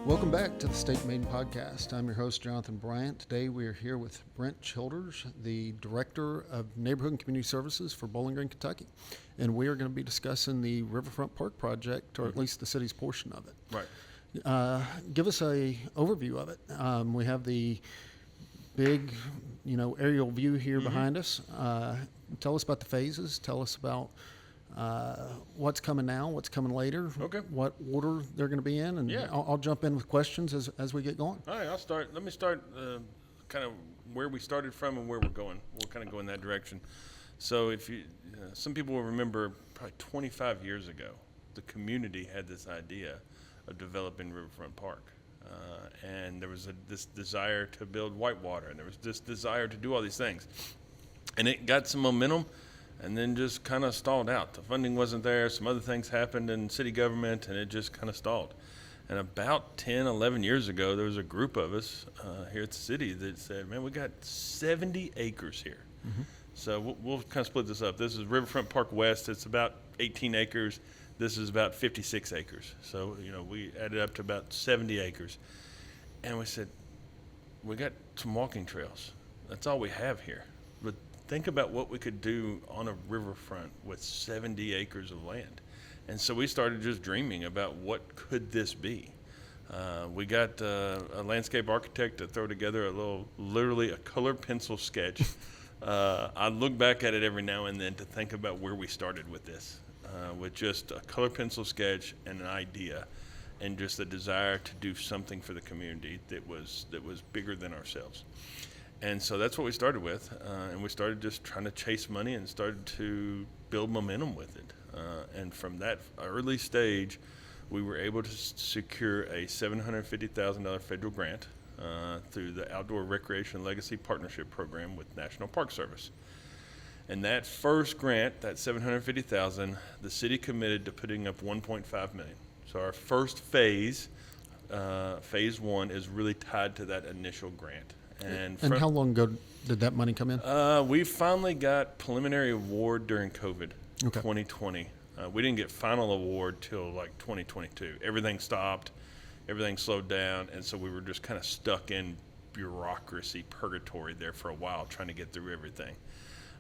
Welcome back to the State Maiden Podcast. I'm your host, Jonathan Bryant. Today we are here with Brent Childers, the Director of Neighborhood and Community Services for Bowling Green, Kentucky. And we are going to be discussing the Riverfront Park project, or at least the city's portion of it. Right. Give us a overview of it. We have the big, aerial view here behind us. Tell us about the phases. Tell us about what's coming now, what's coming later, Okay. what order they're going to be in, and Yeah. I'll jump in with questions as we get going. All right, I'll start. Let me start kind of where we started from and where we're going. We'll kind of go in that direction. So if you, some people will remember probably 25 years ago, the community had this idea of developing Riverfront Park. And there was this desire to build whitewater, and there was this desire to do all these things. And it got some momentum and then just kind of stalled out. The funding wasn't there. Some other things happened in city government, and it just kind of stalled. And about 10, 11 years ago, there was a group of us here at the city that said, man, we got 70 acres here. Mm-hmm. So we'll kind of split this up. This is Riverfront Park West. It's about 18 acres. This is about 56 acres. So, we added up to about 70 acres. And we said, we got some walking trails. That's all we have here. But think about what we could do on a riverfront with 70 acres of land. And so we started just dreaming about what could this be. We got a landscape architect to throw together literally a color pencil sketch. I look back at it every now and then to think about where we started with this, with just a color pencil sketch and an idea and just a desire to do something for the community that was bigger than ourselves. And so that's what we started with, and we started just trying to chase money and started to build momentum with it. And from that early stage, we were able to secure a $750,000 federal grant through the Outdoor Recreation Legacy Partnership Program with National Park Service. And that first grant, that $750,000, the city committed to putting up $1.5 million. So our first phase, phase one, is really tied to that initial grant. And how long ago did that money come in? We finally got preliminary award during COVID, 2020. We didn't get final award till like 2022. Everything stopped, everything slowed down, and so we were just kind of stuck in bureaucracy purgatory there for a while, trying to get through everything.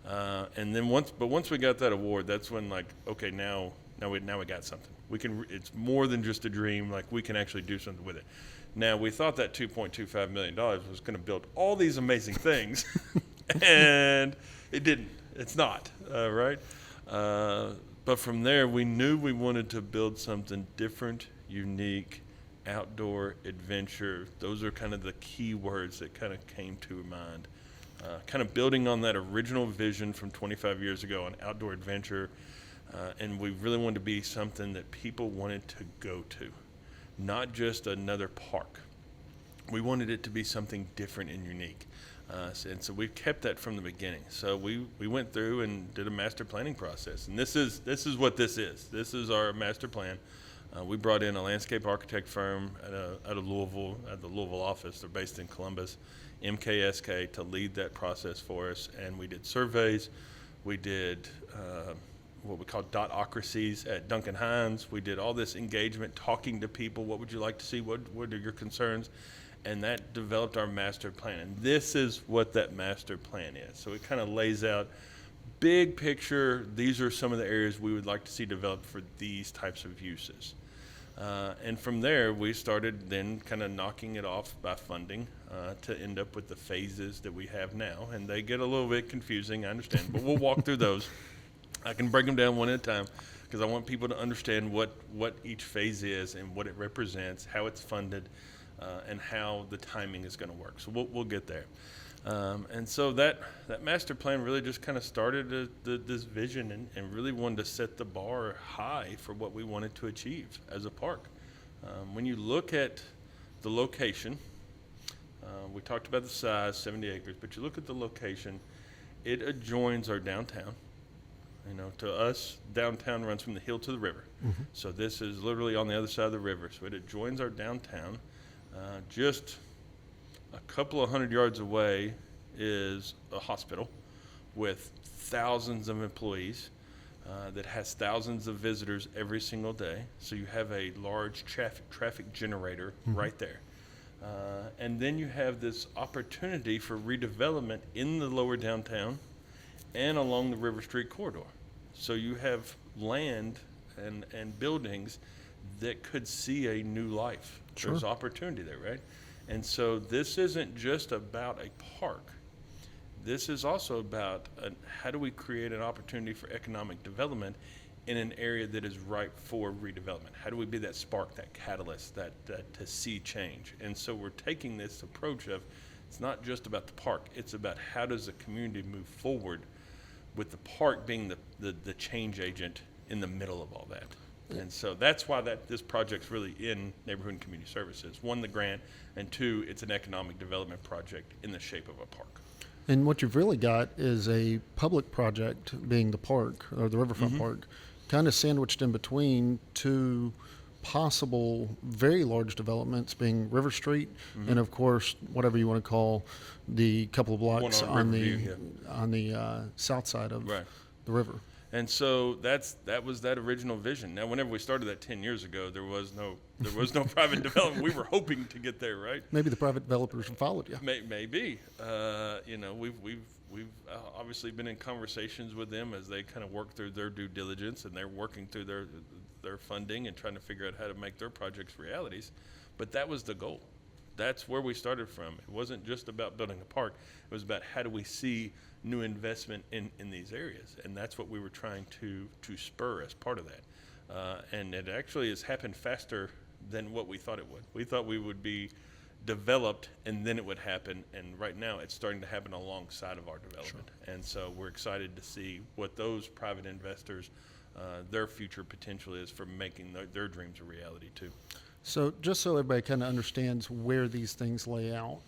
And then once we got that award, that's when okay, now we got something. We can. It's more than just a dream. We can actually do something with it. Now, we thought that $2.25 million was going to build all these amazing things, and it didn't. It's not, right? But from there, we knew we wanted to build something different, unique, outdoor, adventure. Those are kind of the key words that kind of came to mind. Kind of building on that original vision from 25 years ago on outdoor adventure, and we really wanted to be something that people wanted to go to. Not just another park. We wanted it to be something different and unique. And so we kept that from the beginning. So we went through and did a master planning process. And this is what this is. This is our master plan. We brought in a landscape architect firm out of Louisville, at the Louisville office. They're based in Columbus, MKSK, to lead that process for us. And we did surveys. We did what we call dotocracies at Duncan Hines. We did all this engagement, talking to people. What would you like to see? What are your concerns? And that developed our master plan. And this is what that master plan is. So it kind of lays out big picture. These are some of the areas we would like to see developed for these types of uses. And from there, we started then kind of knocking it off by funding to end up with the phases that we have now. And they get a little bit confusing, I understand, but we'll walk through those. I can break them down one at a time because I want people to understand what each phase is and what it represents, how it's funded, and how the timing is going to work. So we'll get there. And so that master plan really just kind of started this vision and really wanted to set the bar high for what we wanted to achieve as a park. When you look at the location, we talked about the size, 70 acres, but you look at the location, it adjoins our downtown. To us, downtown runs from the hill to the river. Mm-hmm. So this is literally on the other side of the river. So it adjoins our downtown. Just a couple of 100 yards away is a hospital with thousands of employees. that has thousands of visitors every single day. So you have a large traffic generator right there. And then you have this opportunity for redevelopment in the lower downtown and along the River Street corridor. So you have land and buildings that could see a new life. Sure. There's opportunity there, right? And so this isn't just about a park. This is also about how do we create an opportunity for economic development in an area that is ripe for redevelopment? How do we be that spark, that catalyst, that to see change? And so we're taking this approach of it's not just about the park. It's about how does the community move forward with the park being the change agent in the middle of all that. And so that's why this project's really in Neighborhood and Community Services. One, the grant, and two, it's an economic development project in the shape of a park. And what you've really got is a public project, being the park, or the Riverfront Park, kind of sandwiched in between two possible very large developments, being River Street and, of course, whatever you want to call the couple of blocks on the south side of the river. And so that was that original vision. Now, whenever we started that 10 years ago, there was no private development. We were hoping to get there, right? Maybe the private developers followed you. Maybe. We've obviously been in conversations with them as they kind of work through their due diligence, and they're working through their funding and trying to figure out how to make their projects realities. But that was the goal. That's where we started from. It wasn't just about building a park. It was about how do we see new investment in these areas, and that's what we were trying to spur as part of that. And it actually has happened faster than what we thought it would. We thought we would be developed and then it would happen, and right now it's starting to happen alongside of our development. Sure. And so we're excited to see what those private investors, their future potential is for making their dreams a reality too. So just so everybody kind of understands where these things lay out,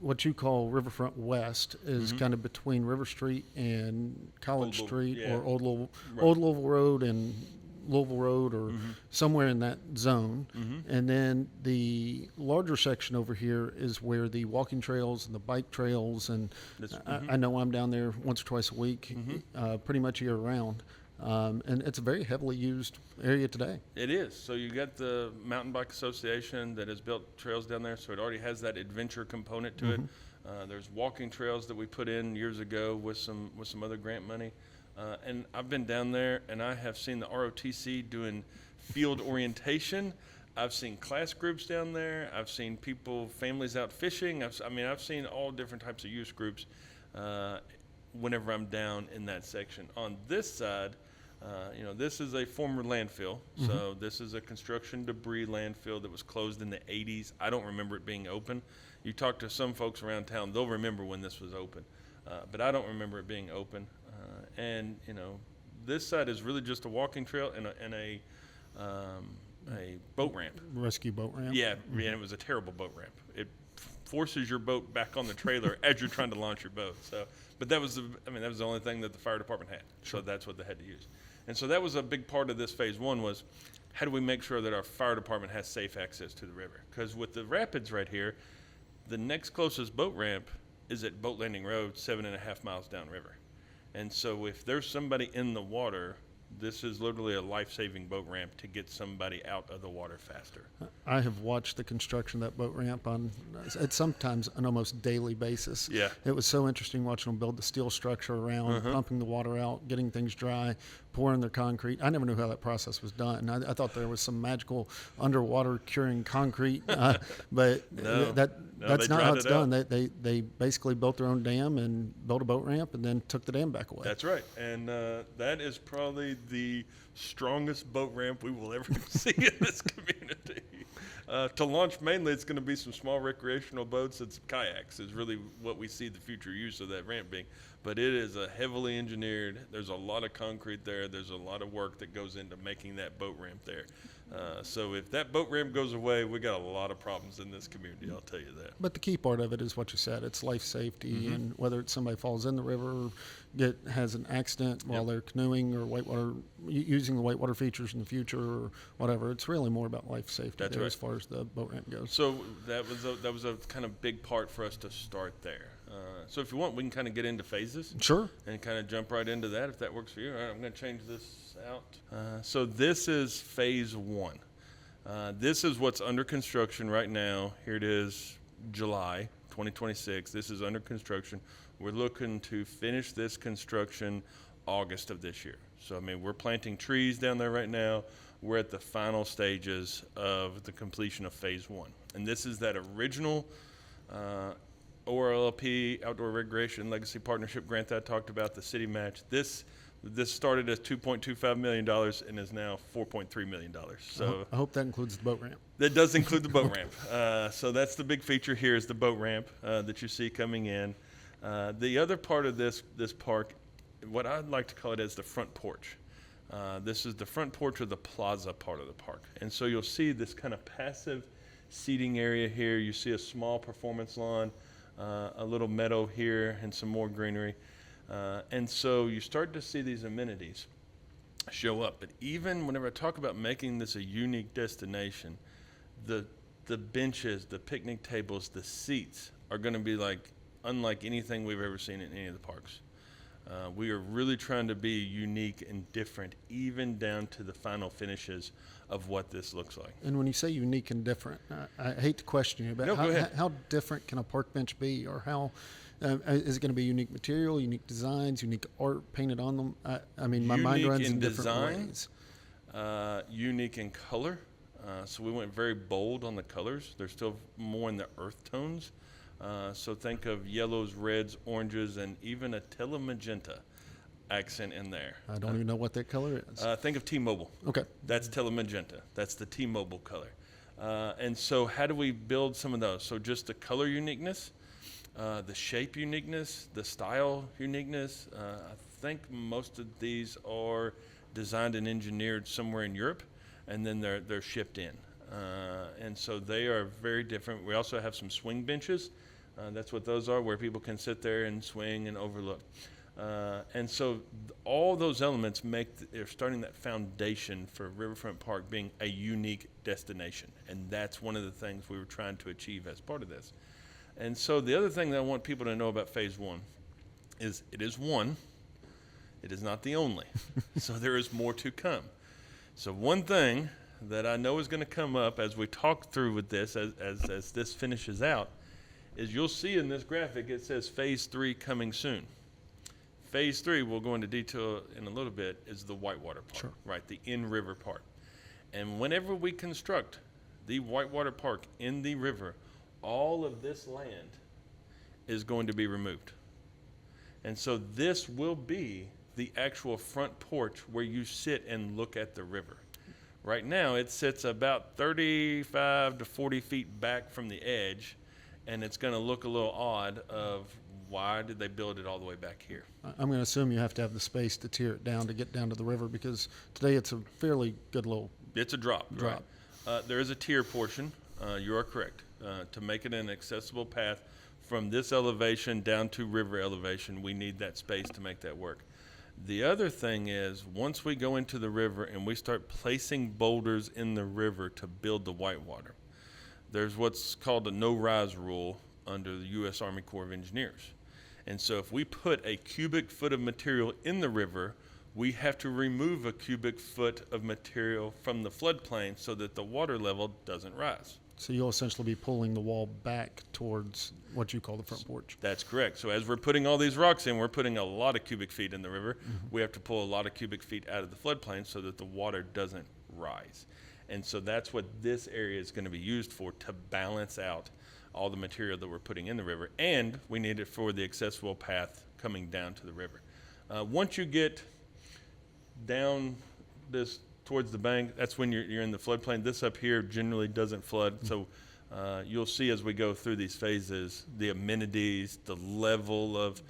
what you call Riverfront West is kind of between River Street and College Street, or Old Louisville Road and Louisville Road, or somewhere in that zone. And then the larger section over here is where the walking trails and the bike trails, and I know I'm down there once or twice a week, pretty much year round. And it's a very heavily used area today. It is. So you got the Mountain Bike Association that has built trails down there, so it already has that adventure component to it. There's walking trails that we put in years ago with some other grant money. And I've been down there, and I have seen the ROTC doing field orientation. I've seen class groups down there. I've seen families out fishing. I've seen all different types of youth groups whenever I'm down in that section. On this side, this is a former landfill. So this is a construction debris landfill that was closed in the 80s. I don't remember it being open. You talk to some folks around town, they'll remember when this was open. But I don't remember it being open. And this side is really just a walking trail and a boat ramp. Rescue boat ramp? Yeah, and it was a terrible boat ramp. It forces your boat back on the trailer as you're trying to launch your boat. So, but that was the only thing that the fire department had. So that's what they had to use. And so that was a big part of this phase one, was how do we make sure that our fire department has safe access to the river? Because with the rapids right here, the next closest boat ramp is at Boat Landing Road, 7.5 miles downriver. And so if there's somebody in the water, this is literally a life-saving boat ramp to get somebody out of the water faster. I have watched the construction of that boat ramp on sometimes an almost daily basis. Yeah. It was so interesting watching them build the steel structure around, pumping the water out, getting things dry, pouring their concrete. I never knew how that process was done. I thought there was some magical underwater curing concrete, but that's not how it's done. They basically built their own dam and built a boat ramp and then took the dam back away. That's right. And that is probably the strongest boat ramp we will ever see in this community. To launch mainly, it's going to be some small recreational boats and some kayaks is really what we see the future use of that ramp being. But it is a heavily engineered, there's a lot of concrete there, there's a lot of work that goes into making that boat ramp there. So if that boat ramp goes away, we got a lot of problems in this community, I'll tell you that. But the key part of it is what you said. It's life safety, and whether it's somebody falls in the river, has an accident while they're canoeing or whitewater, using the whitewater features in the future or whatever, it's really more about life safety. That's right. As far as the boat ramp goes. So that was a kind of big part for us to start there. So if you want, we can kind of get into phases. Sure. And kind of jump right into that if that works for you. All right, I'm going to change this out. So this is phase 1. This is what's under construction right now. Here it is, July 2026. This is under construction. We're looking to finish this construction August of this year. So, I mean, we're planting trees down there right now. We're at the final stages of the completion of phase 1. And this is that original ORLP, Outdoor Recreation Legacy Partnership grant that I talked about, the city match. This started as $2.25 million and is now $4.3 million. So I hope that includes the boat ramp. That does include the boat ramp. So that's the big feature here is the boat ramp that you see coming in. The other part of this park, what I'd like to call it is the front porch. This is the front porch of the plaza part of the park. And so you'll see this kind of passive seating area here. You see a small performance lawn, a little meadow here, and some more greenery. And so you start to see these amenities show up. But even whenever I talk about making this a unique destination, the benches, the picnic tables, the seats are going to be unlike anything we've ever seen in any of the parks. We are really trying to be unique and different, even down to the final finishes of what this looks like. And when you say unique and different, I hate to question you, but No, go ahead. how different can a park bench be, or how is it going to be unique material, unique designs, unique art painted on them? I mean, my mind runs in different ways. Unique in color. So we went very bold on the colors. They're still more in the earth tones. So think of yellows, reds, oranges, and even a telemagenta accent in there. I don't even know what that color is. Think of T-Mobile. Okay. That's telemagenta. That's the T-Mobile color. And so how do we build some of those? So just the color uniqueness, the shape uniqueness, the style uniqueness. I think most of these are designed and engineered somewhere in Europe, and then they're shipped in. And so they are very different. We also have some swing benches. That's what those are, where people can sit there and swing and overlook. And so all those elements they're starting that foundation for Riverfront Park being a unique destination. And that's one of the things we were trying to achieve as part of this. And so the other thing that I want people to know about phase 1 is it is one. It is not the only. So there is more to come. So one thing that I know is going to come up as we talk through with this, as this finishes out, is you'll see in this graphic it says phase 3 coming soon. Phase 3, we'll go into detail in a little bit, is the whitewater part, Sure. right? The in-river part. And whenever we construct the whitewater park in the river, all of this land is going to be removed. And so this will be the actual front porch where you sit and look at the river. Right now, it sits about 35 to 40 feet back from the edge, and it's going to look a little odd of why did they build it all the way back here? I'm going to assume you have to have the space to tear it down to get down to the river, because today it's a fairly good little It's a drop. drop. Right? There is a tier portion. You are correct. To make it an accessible path from this elevation down to river elevation, we need that space to make that work. The other thing is, once we go into the river and we start placing boulders in the river to build the whitewater, there's what's called a no-rise rule under the U.S. Army Corps of Engineers. And so if we put a cubic foot of material in the river, we have to remove a cubic foot of material from the floodplain so that the water level doesn't rise. So you'll essentially be pulling the wall back towards what you call the front porch. That's correct. So as we're putting all these rocks in, we're putting a lot of cubic feet in the river. Mm-hmm. We have to pull a lot of cubic feet out of the floodplain so that the water doesn't rise. And so that's what this area is going to be used for, to balance out all the material that we're putting in the river. And we need it for the accessible path coming down to the river. Once you get down this towards the bank, that's when you're in the floodplain. This up here generally doesn't flood. So you'll see as we go through these phases, the amenities, the level of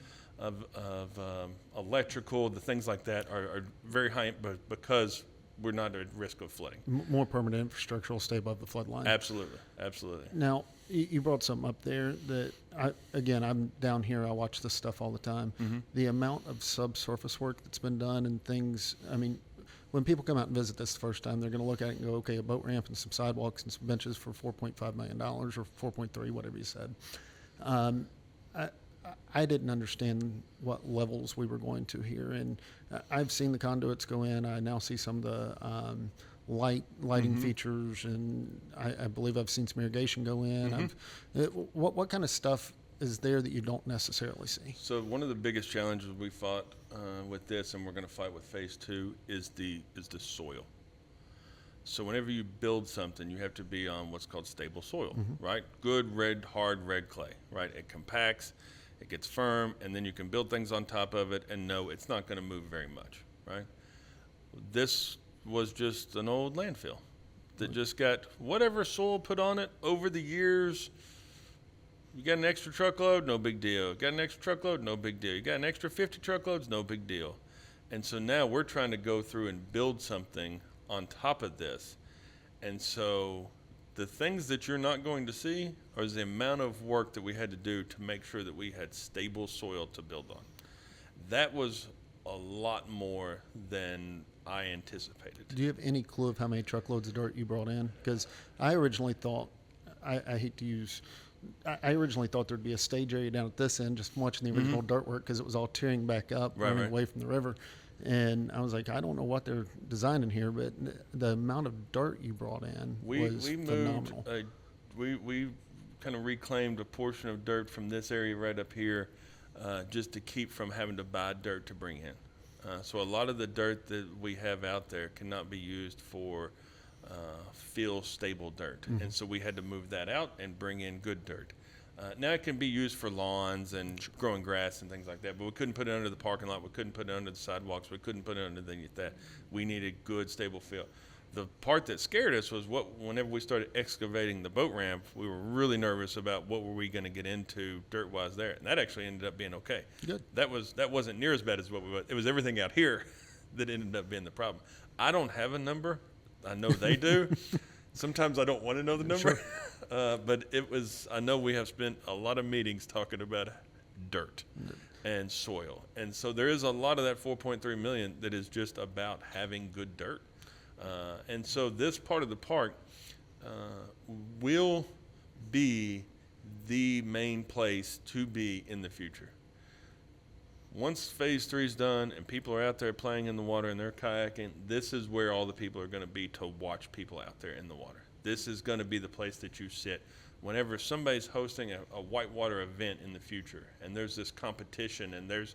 electrical, the things like that are very high, but because we're not at risk of flooding. More permanent infrastructure will stay above the flood line. Absolutely, absolutely. Now, you brought something up there that, I'm down here, I watch this stuff all the time. Mm-hmm. The amount of subsurface work that's been done and things, I mean, when people come out and visit this the first time, they're going to look at it and go, okay, a boat ramp and some sidewalks and some benches for $4.5 million or 4.3, whatever you said. I didn't understand what levels we were going to here, and I've seen the conduits go in. I now see some of the lighting features, and I believe I've seen some irrigation go in. What kind of stuff is there that you don't necessarily see? So one of the biggest challenges we fought with this, and we're going to fight with phase 2, is the soil. So whenever you build something, you have to be on what's called stable soil, right? Good, hard red clay, right? It compacts, it gets firm, and then you can build things on top of it and know it's not going to move very much, right? This was just an old landfill that just got whatever soil put on it over the years. You got an extra truckload, no big deal. You got an extra truckload, no big deal. You got an extra 50 truckloads, no big deal. And so now we're trying to go through and build something on top of this. And so the things that you're not going to see are the amount of work that we had to do to make sure that we had stable soil to build on. That was a lot more than I anticipated. Do you have any clue of how many truckloads of dirt you brought in? Because I originally thought, I originally thought there'd be a stage area down at this end, just watching the original dirt work, because it was all tearing back up, running away from the river. And I was like, I don't know what they're designing here, but the amount of dirt you brought in was phenomenal. We kind of reclaimed a portion of dirt from this area right up here, just to keep from having to buy dirt to bring in. So a lot of the dirt that we have out there cannot be used for field stable dirt. And so we had to move that out and bring in good dirt. Now it can be used for lawns and growing grass and things like that, but we couldn't put it under the parking lot. We couldn't put it under the sidewalks. We couldn't put it underneath that. We needed good, stable fill. The part that scared us was whenever we started excavating the boat ramp, we were really nervous about what were we going to get into dirt-wise there, and that actually ended up being okay. Good. That wasn't near as bad as what we was. It was everything out here that ended up being the problem. I don't have a number. I know they do. Sometimes I don't want to know the number. Sure. But I know we have spent a lot of meetings talking about dirt and soil. And so there is a lot of that 4.3 million that is just about having good dirt. And so this part of the park will be the main place to be in the future. Once phase 3 is done and people are out there playing in the water and they're kayaking, this is where all the people are going to be to watch people out there in the water. This is going to be the place that you sit whenever somebody's hosting a whitewater event in the future, and there's this competition, and there's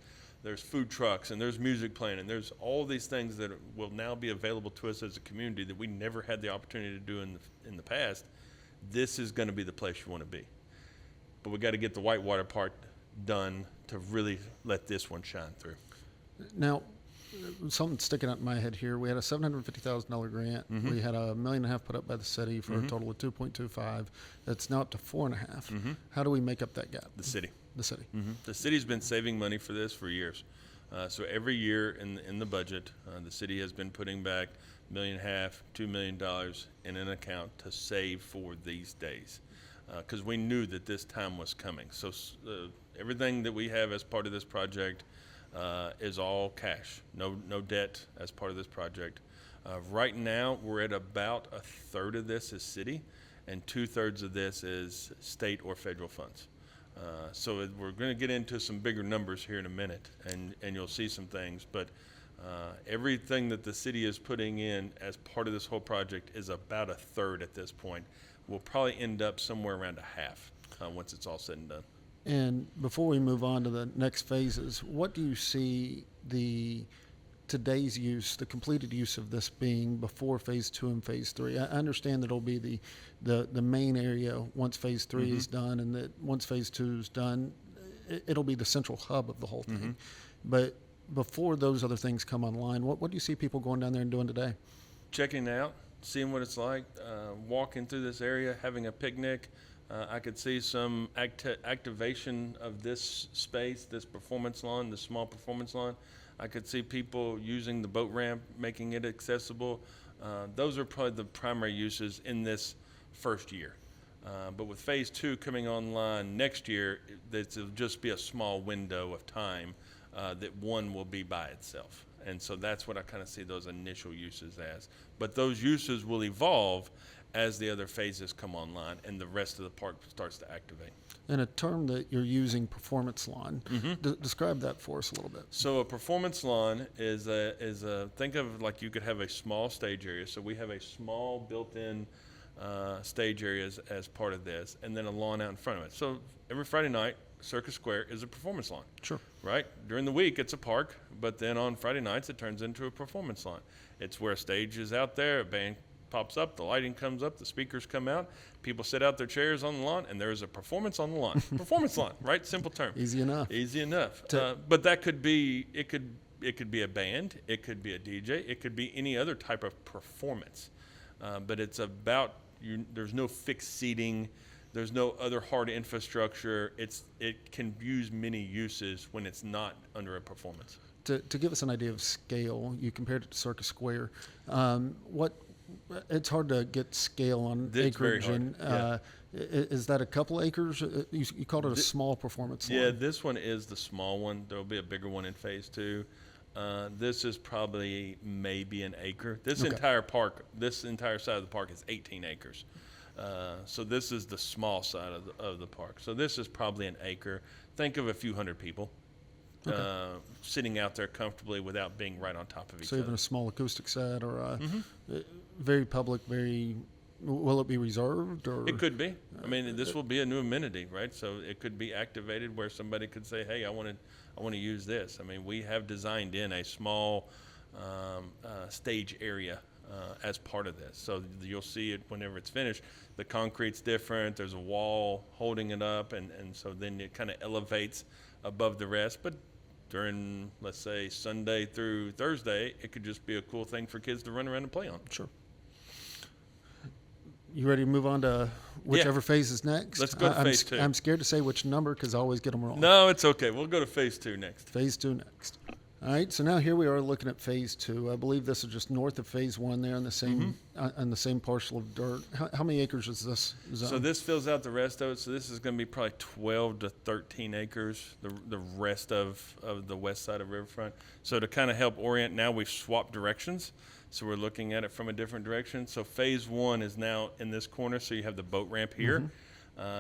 food trucks, and there's music playing, and there's all these things that will now be available to us as a community that we never had the opportunity to do in the past. This is going to be the place you want to be. But we got to get the whitewater part done to really let this one shine through. Now, something sticking out in my head here. We had a $750,000 grant. We had $1.5 million put up by the city for a total of 2.25. That's now up to 4.5. How do we make up that gap? The city. The city. The city's been saving money for this for years. So every year in the budget, the city has been putting back $1.5 million, $2 million in an account to save for these days, because we knew that this time was coming. So everything that we have as part of this project is all cash, no debt as part of this project. Right now, we're at about a third of this is city, and 2/3 of this is state or federal funds. So we're going to get into some bigger numbers here in a minute, and you'll see some things. But everything that the city is putting in as part of this whole project is about a third at this point. We'll probably end up somewhere around a half once it's all said and done. And before we move on to the next phases, what do you see today's use, the completed use of this being before phase 2 and phase 3? I understand that it'll be the main area once phase 3 is done, and that once phase 2 is done, it'll be the central hub of the whole thing. But before those other things come online, what do you see people going down there and doing today? Checking out, seeing what it's like, walking through this area, having a picnic. I could see some activation of this space, this performance lawn, this small performance lawn. I could see people using the boat ramp, making it accessible. Those are probably the primary uses in this first year. But with phase 2 coming online next year, it'll just be a small window of time that one will be by itself. And so that's what I kind of see those initial uses as. But those uses will evolve as the other phases come online and the rest of the park starts to activate. And a term that you're using, performance lawn. Describe that for us a little bit. So a performance lawn is a think of like you could have a small stage area. So we have a small built-in stage area as part of this, and then a lawn out in front of it. So every Friday night, Circus Square is a performance lawn. Sure. Right? During the week, it's a park, but then on Friday nights, it turns into a performance lawn. It's where a stage is out there, a band pops up, the lighting comes up, the speakers come out, people sit out their chairs on the lawn, and there's a performance on the lawn. Performance lawn, right? Simple term. Easy enough. Easy enough. But that could be, it could be a band, it could be a DJ, it could be any other type of performance. But it's about, there's no fixed seating, there's no other hard infrastructure. It can use many uses when it's not under a performance. To give us an idea of scale, you compared it to Circus Square. It's hard to get scale on It's acreage. very hard. Is that a couple acres? You called it a small performance lawn. Yeah, this one is the small one. There'll be a bigger one in phase 2. This is probably maybe an acre. This entire side of the park is 18 acres. So this is the small side of the park. So this is probably an acre. Think of a few hundred people sitting out there comfortably without being right on top of each So other. even a small acoustic set or very public, will it be reserved? Or It could be. I mean, this will be a new amenity, right? So it could be activated where somebody could say, hey, I want to use this. I mean, we have designed in a small stage area as part of this. So you'll see it whenever it's finished. The concrete's different. There's a wall holding it up, and so then it kind of elevates above the rest. But during, let's say, Sunday through Thursday, it could just be a cool thing for kids to run around and play on. Sure. You ready to move on to whichever phase is next? Let's go to phase 2. I'm scared to say which number because I always get them wrong. No, it's okay. We'll go to phase 2 next. Phase 2 next. All right, so now here we are looking at phase 2. I believe this is just north of phase 1 there on the same on the same parcel of dirt. How many acres is this zone? So this fills out the rest of it. So this is going to be probably 12 to 13 acres, the rest of the west side of Riverfront. So to kind of help orient, now we've swapped directions. So we're looking at it from a different direction. So phase 1 is now in this corner. So you have the boat ramp here.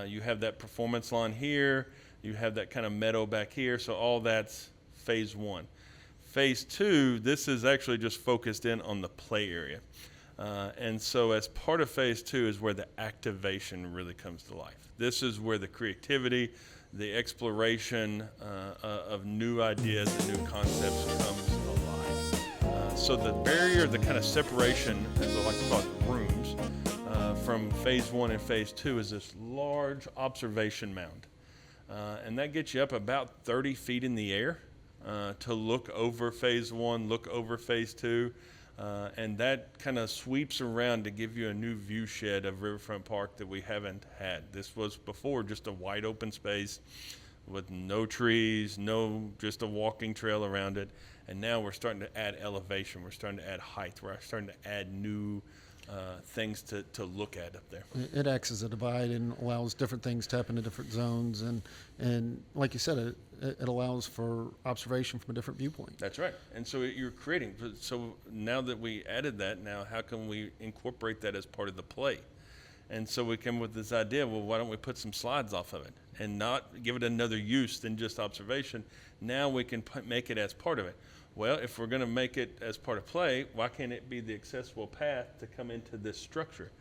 You have that performance lawn here. You have that kind of meadow back here. So all that's phase 1. Phase 2, this is actually just focused in on the play area. And so as part of phase 2 is where the activation really comes to life. This is where the creativity, the exploration of new ideas and new concepts comes alive. So the barrier, the kind of separation, as I like to call it, rooms, from phase 1 and phase 2 is this large observation mound. And that gets you up about 30 feet in the air. To look over phase 1, look over phase 2, and that kind of sweeps around to give you a new view shed of Riverfront Park that we haven't had. This was before just a wide open space with no trees, just a walking trail around it, and now we're starting to add elevation, we're starting to add height, we're starting to add new things to look at up there. It acts as a divide and allows different things to happen in different zones, and like you said, it allows for observation from a different viewpoint. That's right. And so you're creating. So now that we added that, now how can we incorporate that as part of the play? And so we come with this idea, well, why don't we put some slides off of it and not give it another use than just observation? Now we can make it as part of it. Well, if we're going to make it as part of play, why can't it be the accessible path to come into this structure?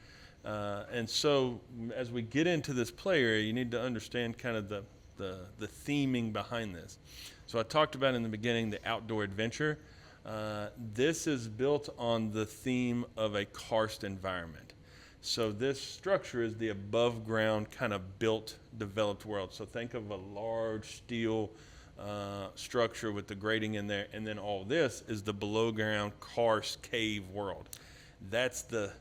And so as we get into this play area, you need to understand kind of the theming behind this. So I talked about in the beginning the outdoor adventure. This is built on the theme of a karst environment. So this structure is the above ground kind of built, developed world. So think of a large steel structure with the grating in there, and then all this is the below ground karst cave world. That's the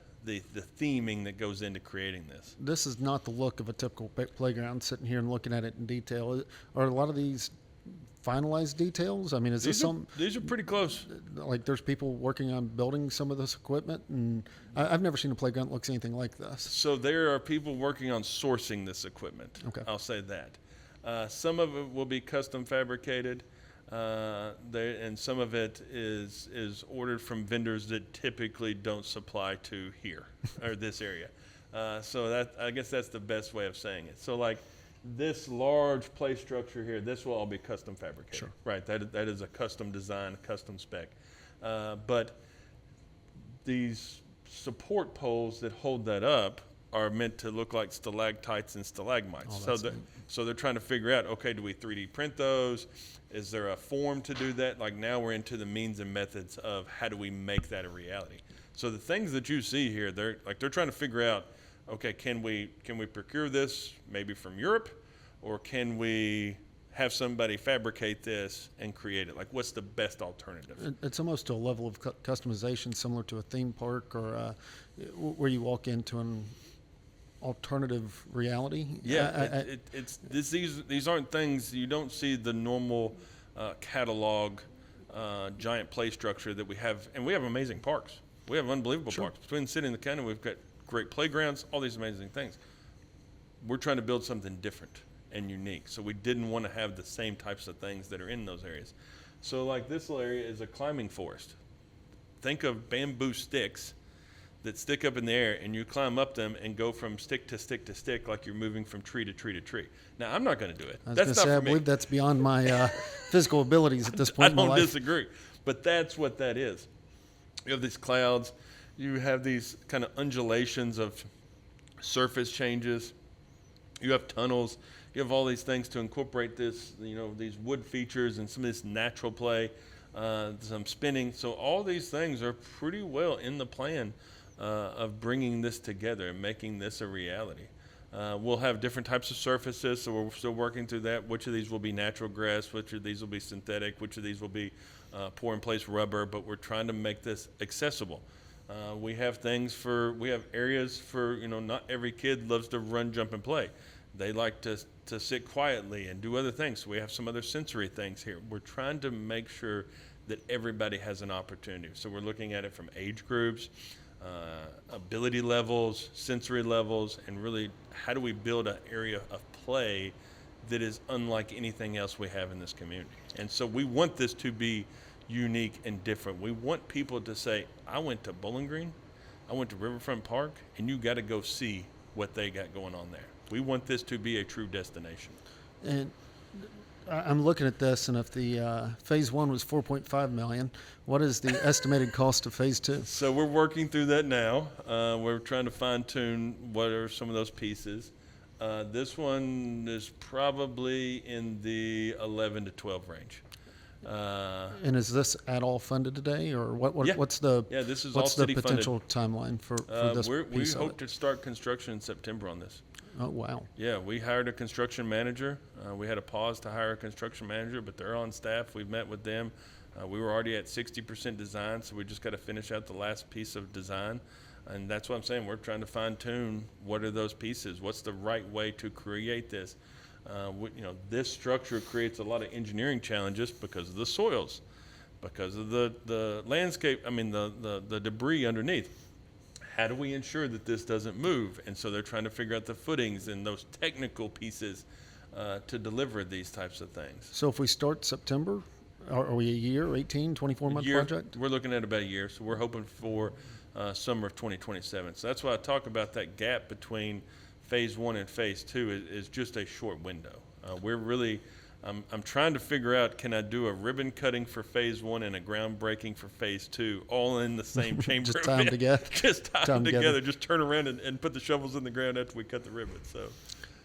theming that goes into creating this. This is not the look of a typical playground, sitting here and looking at it in detail. Are a lot of these finalized details? I mean, These are pretty close. Like there's people working on building some of this equipment, and I've never seen a playground that looks anything like this. So there are people working on sourcing this equipment. Okay. I'll say that. Some of it will be custom fabricated. And some of it is ordered from vendors that typically don't supply to here or this area. So I guess that's the best way of saying it. So like this large play structure here, this will all be custom fabricated. Sure. Right. That is a custom design, a custom spec. But these support poles that hold that up are meant to look like stalactites and stalagmites. So they're trying to figure out, okay, do we 3D print those? Is there a form to do that? Like now we're into the means and methods of how do we make that a reality? So the things that you see here, they're trying to figure out, okay, can we procure this maybe from Europe, or can we have somebody fabricate this and create it? Like, what's the best alternative? It's almost to a level of customization similar to a theme park, or where you walk into an alternative reality. Yeah, these aren't things you don't see the normal catalog giant play structure that we have, and we have amazing parks. We have unbelievable parks between the city and the county. We've got great playgrounds, all these amazing things. We're trying to build something different and unique, so we didn't want to have the same types of things that are in those areas. So like this little area is a climbing forest. Think of bamboo sticks that stick up in the air, and you climb up them and go from stick to stick to stick like you're moving from tree to tree to tree. Now, I'm not going to do it. That's not for me. I believe that's beyond my physical abilities at this point in my life. I don't disagree, but that's what that is. You have these clouds. You have these kind of undulations of surface changes. You have tunnels. You have all these things to incorporate this, these wood features and some of this natural play, some spinning. So all these things are pretty well in the plan of bringing this together and making this a reality. We'll have different types of surfaces, so we're still working through that. Which of these will be natural grass? Which of these will be synthetic? Which of these will be pour-in-place rubber? But we're trying to make this accessible. We have areas for, not every kid loves to run, jump, and play. They like to sit quietly and do other things. So we have some other sensory things here. We're trying to make sure that everybody has an opportunity. So we're looking at it from age groups, ability levels, sensory levels, and really how do we build an area of play that is unlike anything else we have in this community. And so we want this to be unique and different. We want people to say, I went to Bowling Green, I went to Riverfront Park, and you got to go see what they got going on there. We want this to be a true destination. And I'm looking at this, and if the phase one was $4.5 million, what is the estimated cost of phase two? So we're working through that now. We're trying to fine tune what are some of those pieces. This one is probably in the 11 to 12 range. And is this at all funded today, or what's the this is what's all city the potential timeline for this we piece hope to start construction in September on this. Oh, wow. Yeah, we hired a construction manager. We had a pause to hire a construction manager, but they're on staff. We've met with them. We were already at 60% design, so we just got to finish out the last piece of design. And that's what I'm saying. We're trying to fine tune what are those pieces. What's the right way to create this? This structure creates a lot of engineering challenges because of the soils, because of the landscape. The debris underneath. How do we ensure that this doesn't move? And so they're trying to figure out the footings and those technical pieces to deliver these types of things. So if we start September, are we a year, 18, 24-month project? We're looking at about a year, so we're hoping for summer of 2027. So that's why I talk about that gap between phase one and phase two is just a short window. I'm trying to figure out, can I do a ribbon cutting for phase one and a groundbreaking for phase two, all in the same chamber? Just tie them together. Just tie them together. Just turn around and put the shovels in the ground after we cut the ribbon. So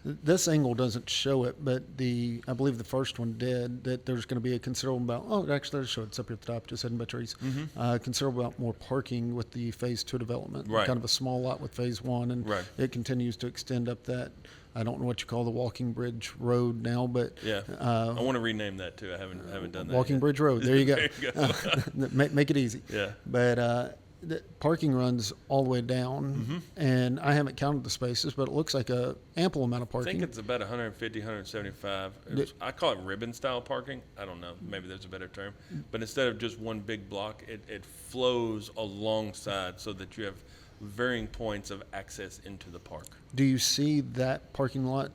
this angle doesn't show it, but I believe the first one did, that there's going to be a considerable amount. Oh, it actually does show it. It's up here at the top, just hidden by trees. Mm-hmm. Considerable amount more parking with the phase two development. Right. Kind of a small lot with phase one, and it continues to extend up that. I don't know what you call the Walking Bridge Road now, but I want to rename that too. I haven't done that. Walking Bridge Road. There you go. There you go. Make it easy. Yeah. But the parking runs all the way down, and I haven't counted the spaces, but it looks like a ample amount of parking. I think it's about 150, 175. I call it ribbon style parking. I don't know. Maybe there's a better term. But instead of just one big block, it flows alongside so that you have varying points of access into the park. Do you see that parking lot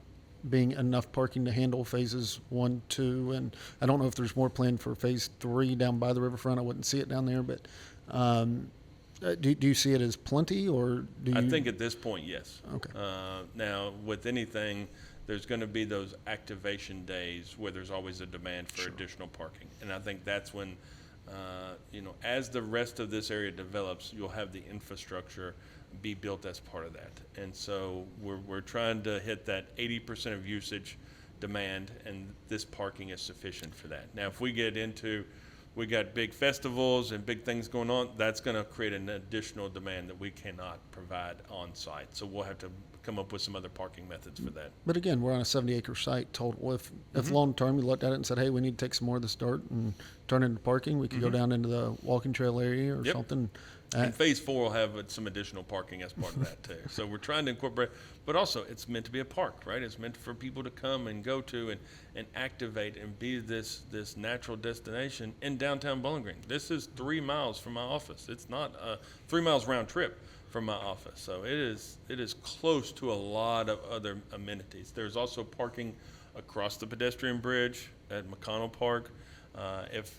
being enough parking to handle phases 1, 2, and I don't know if there's more planned for phase 3 down by the riverfront. I wouldn't see it down there, but do you see it as plenty, or do you? I think at this point, yes. Okay. Now, with anything, there's going to be those activation days where there's always a demand for additional parking, and I think that's when, as the rest of this area develops, you'll have the infrastructure be built as part of that. And so we're trying to hit that 80% of usage demand, and this parking is sufficient for that. Now, if we got big festivals and big things going on, that's going to create an additional demand that we cannot provide on site. So we'll have to come up with some other parking methods for that. But again, we're on a 70-acre site total. If long term you looked at it and said, hey, we need to take some more of this dirt and turn it into parking, we could go down into the walking trail area or something. And phase 4 will have some additional parking as part of that too. So we're trying to incorporate, but also it's meant to be a park, right? It's meant for people to come and go to and activate and be this natural destination in downtown Bowling Green. This is 3 miles from my office. It's not 3 miles round trip from my office. So it is close to a lot of other amenities. There's also parking across the pedestrian bridge at McConnell Park. If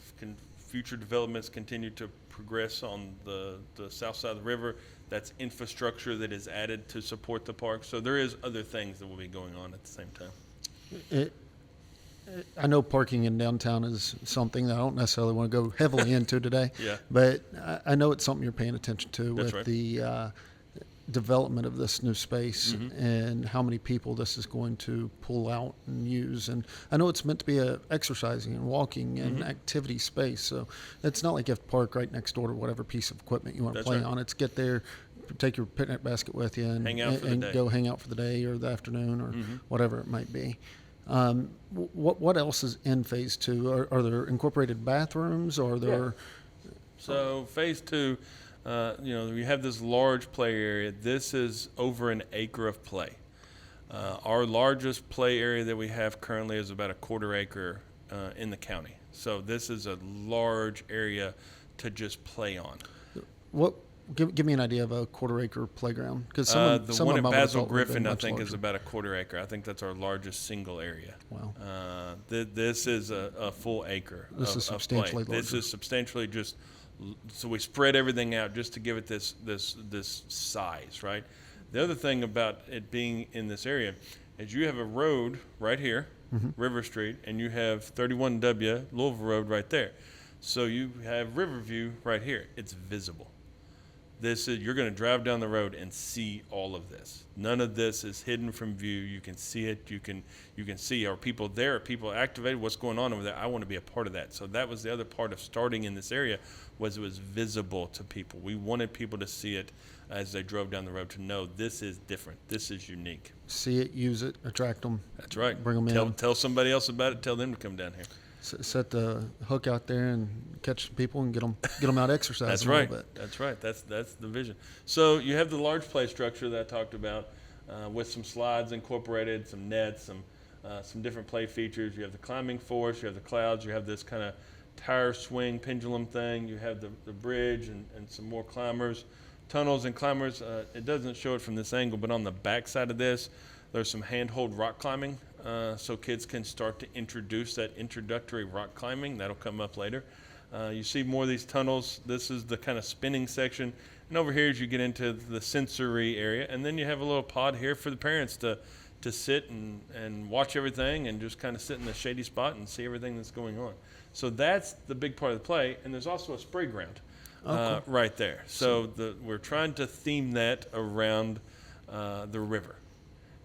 future developments continue to progress on the south side of the river, that's infrastructure that is added to support the park. So there is other things that will be going on at the same time. I know parking in downtown is something that I don't necessarily want to go heavily into today. Yeah. But I know it's something you're paying attention to That's with right. the development of this new space and how many people this is going to pull out and use. And I know it's meant to be a exercising and walking and activity space. So it's not like you have to park right next door to whatever piece of equipment you want to That's play right. on. It's get there, take your picnic basket with you and Hang out for the day. go hang out for the day or the afternoon or whatever it might be. What else is in phase 2? Are there incorporated bathrooms? Or are there? So phase 2, we have this large play area. This is over an acre of play. Our largest play area that we have currently is about a 1/4 acre in the county. So this is a large area to just play on. What? Give me an idea of a 1/4 acre playground, because The one at Basil Griffin, I think, is about a 1/4 acre. I think that's our largest single area. Wow. This is a full acre. This is substantially of play. This larger. is substantially just. So we spread everything out just to give it this size, right? The other thing about it being in this area is you have a road right here, River Street, and you have 31W Louisville Road right there. So you have Riverview right here. It's visible. You're going to drive down the road and see all of this. None of this is hidden from view. You can see it. You can see, are people there? Are people activated? What's going on over there? I want to be a part of that. So that was the other part of starting in this area, was it was visible to people. We wanted people to see it as they drove down the road, to know this is different. This is unique. See it, use it, attract them. That's right. Bring them in. Tell somebody else about it. Tell them to come down here. Set the hook out there and catch some people and get them out exercising. That's a right. little bit. That's right. That's the vision. So you have the large play structure that I talked about, with some slides incorporated, some nets, some different play features. You have the climbing forest. You have the clouds. You have this kind of tire swing pendulum thing. You have the bridge and some more climbers, tunnels and climbers. It doesn't show it from this angle, but on the back side of this, there's some handhold rock climbing. So kids can start to introduce that introductory rock climbing. That'll come up later. You see more of these tunnels. This is the kind of spinning section. And over here, as you get into the sensory area, and then you have a little pod here for the parents to sit and watch everything and just kind of sit in the shady spot and see everything that's going on. So that's the big part of the play. And there's also a spray ground right there. So we're trying to theme that around the river.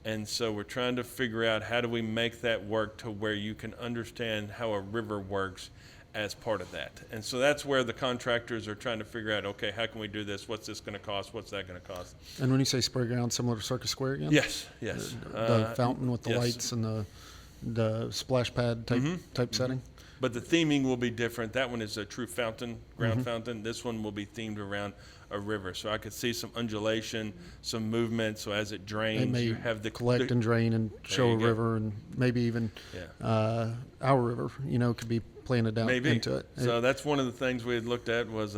And so we're trying to figure out, how do we make that work to where you can understand how a river works as part of that. And so that's where the contractors are trying to figure out, okay, how can we do this? What's this going to cost? What's that going to cost? And when you say spray ground, similar to Circus Square again? Yes. The fountain with the yes. lights and the splash pad type setting? But the theming will be different. That one is a true fountain, ground fountain. This one will be themed around a river. So I could see some undulation, some movement. So as it drains, It may you have the collect and drain and show a you go. river, and maybe even our river, could be planted out Maybe. into it. So that's one of the things we had looked at, was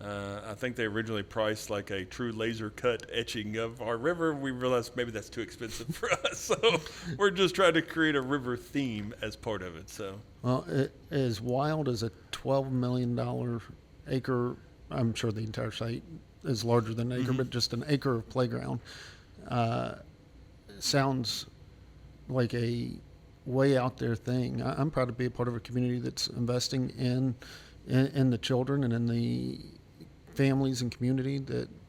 I think they originally priced like a true laser cut etching of our river. We realized maybe that's too expensive for us, so we're just trying to create a river theme as part of it. So, well, as wild as a $12 million acre, I'm sure the entire site is larger than an acre, but just an acre of playground sounds like a way out there thing. I'm proud to be a part of a community that's investing in the children and in the families and community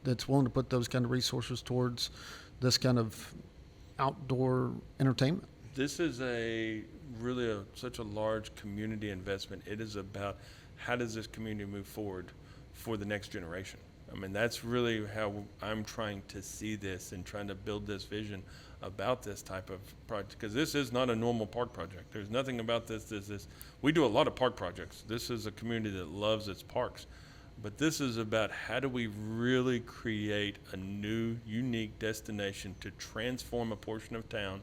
that's willing to put those kind of resources towards this kind of outdoor entertainment. This is such a large community investment. It is about how does this community move forward for the next generation. I mean, that's really how I'm trying to see this and trying to build this vision about this type of project, because this is not a normal park project. There's nothing about this. We do a lot of park projects. This is a community that loves its parks, but this is about how do we really create a new, unique destination to transform a portion of town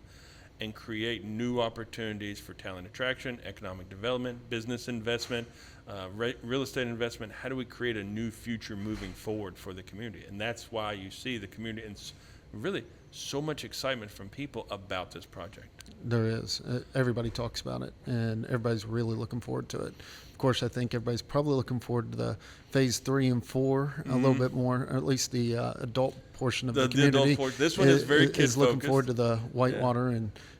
and create new opportunities for talent attraction, economic development, business investment, real estate investment. How do we create a new future moving forward for the community? And that's why you see the community and really so much excitement from people about this project. There is. Everybody talks about it, and everybody's really looking forward to it. Of course, I think everybody's probably looking forward to the phase 3 and 4 a little bit more, or at least the adult portion of the community. This one is very is looking forward to the whitewater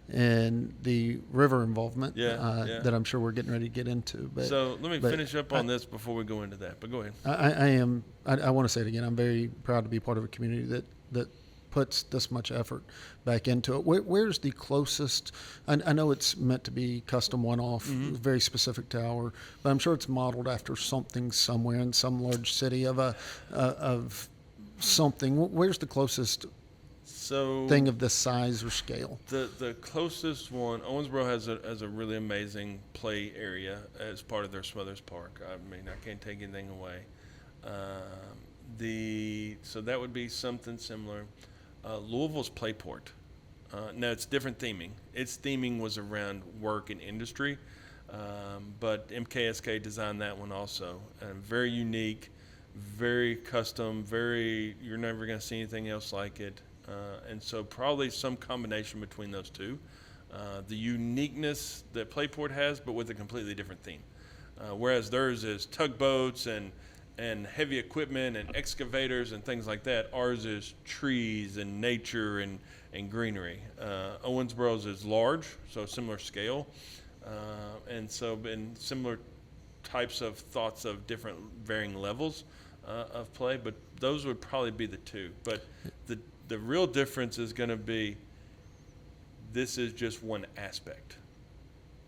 and the river involvement that I'm sure we're getting ready to get into. So let me finish up on this before we go into that. But go ahead. I want to say it again. I'm very proud to be part of a community that puts this much effort back into it. Where's the closest? I know it's meant to be custom one-off, very specific to our, but I'm sure it's modeled after something somewhere in some large city of something. Where's the closest thing of this size or scale? The closest one, Owensboro has a really amazing play area as part of their Smothers Park. I mean, I can't take anything away. So that would be something similar. Louisville's Playport. Now it's different theming. Its theming was around work and industry, but MKSK designed that one also. Very unique, very custom, you're never going to see anything else like it. And so probably some combination between those two. The uniqueness that Playport has, but with a completely different theme. Whereas theirs is tugboats and heavy equipment and excavators and things like that. Ours is trees and nature and greenery. Owensboro's is large, so similar scale, and similar types of thoughts of different varying levels of play. But those would probably be the two. But the real difference is going to be this is just one aspect.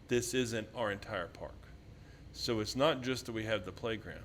This isn't our entire park. So it's not just that we have the playground.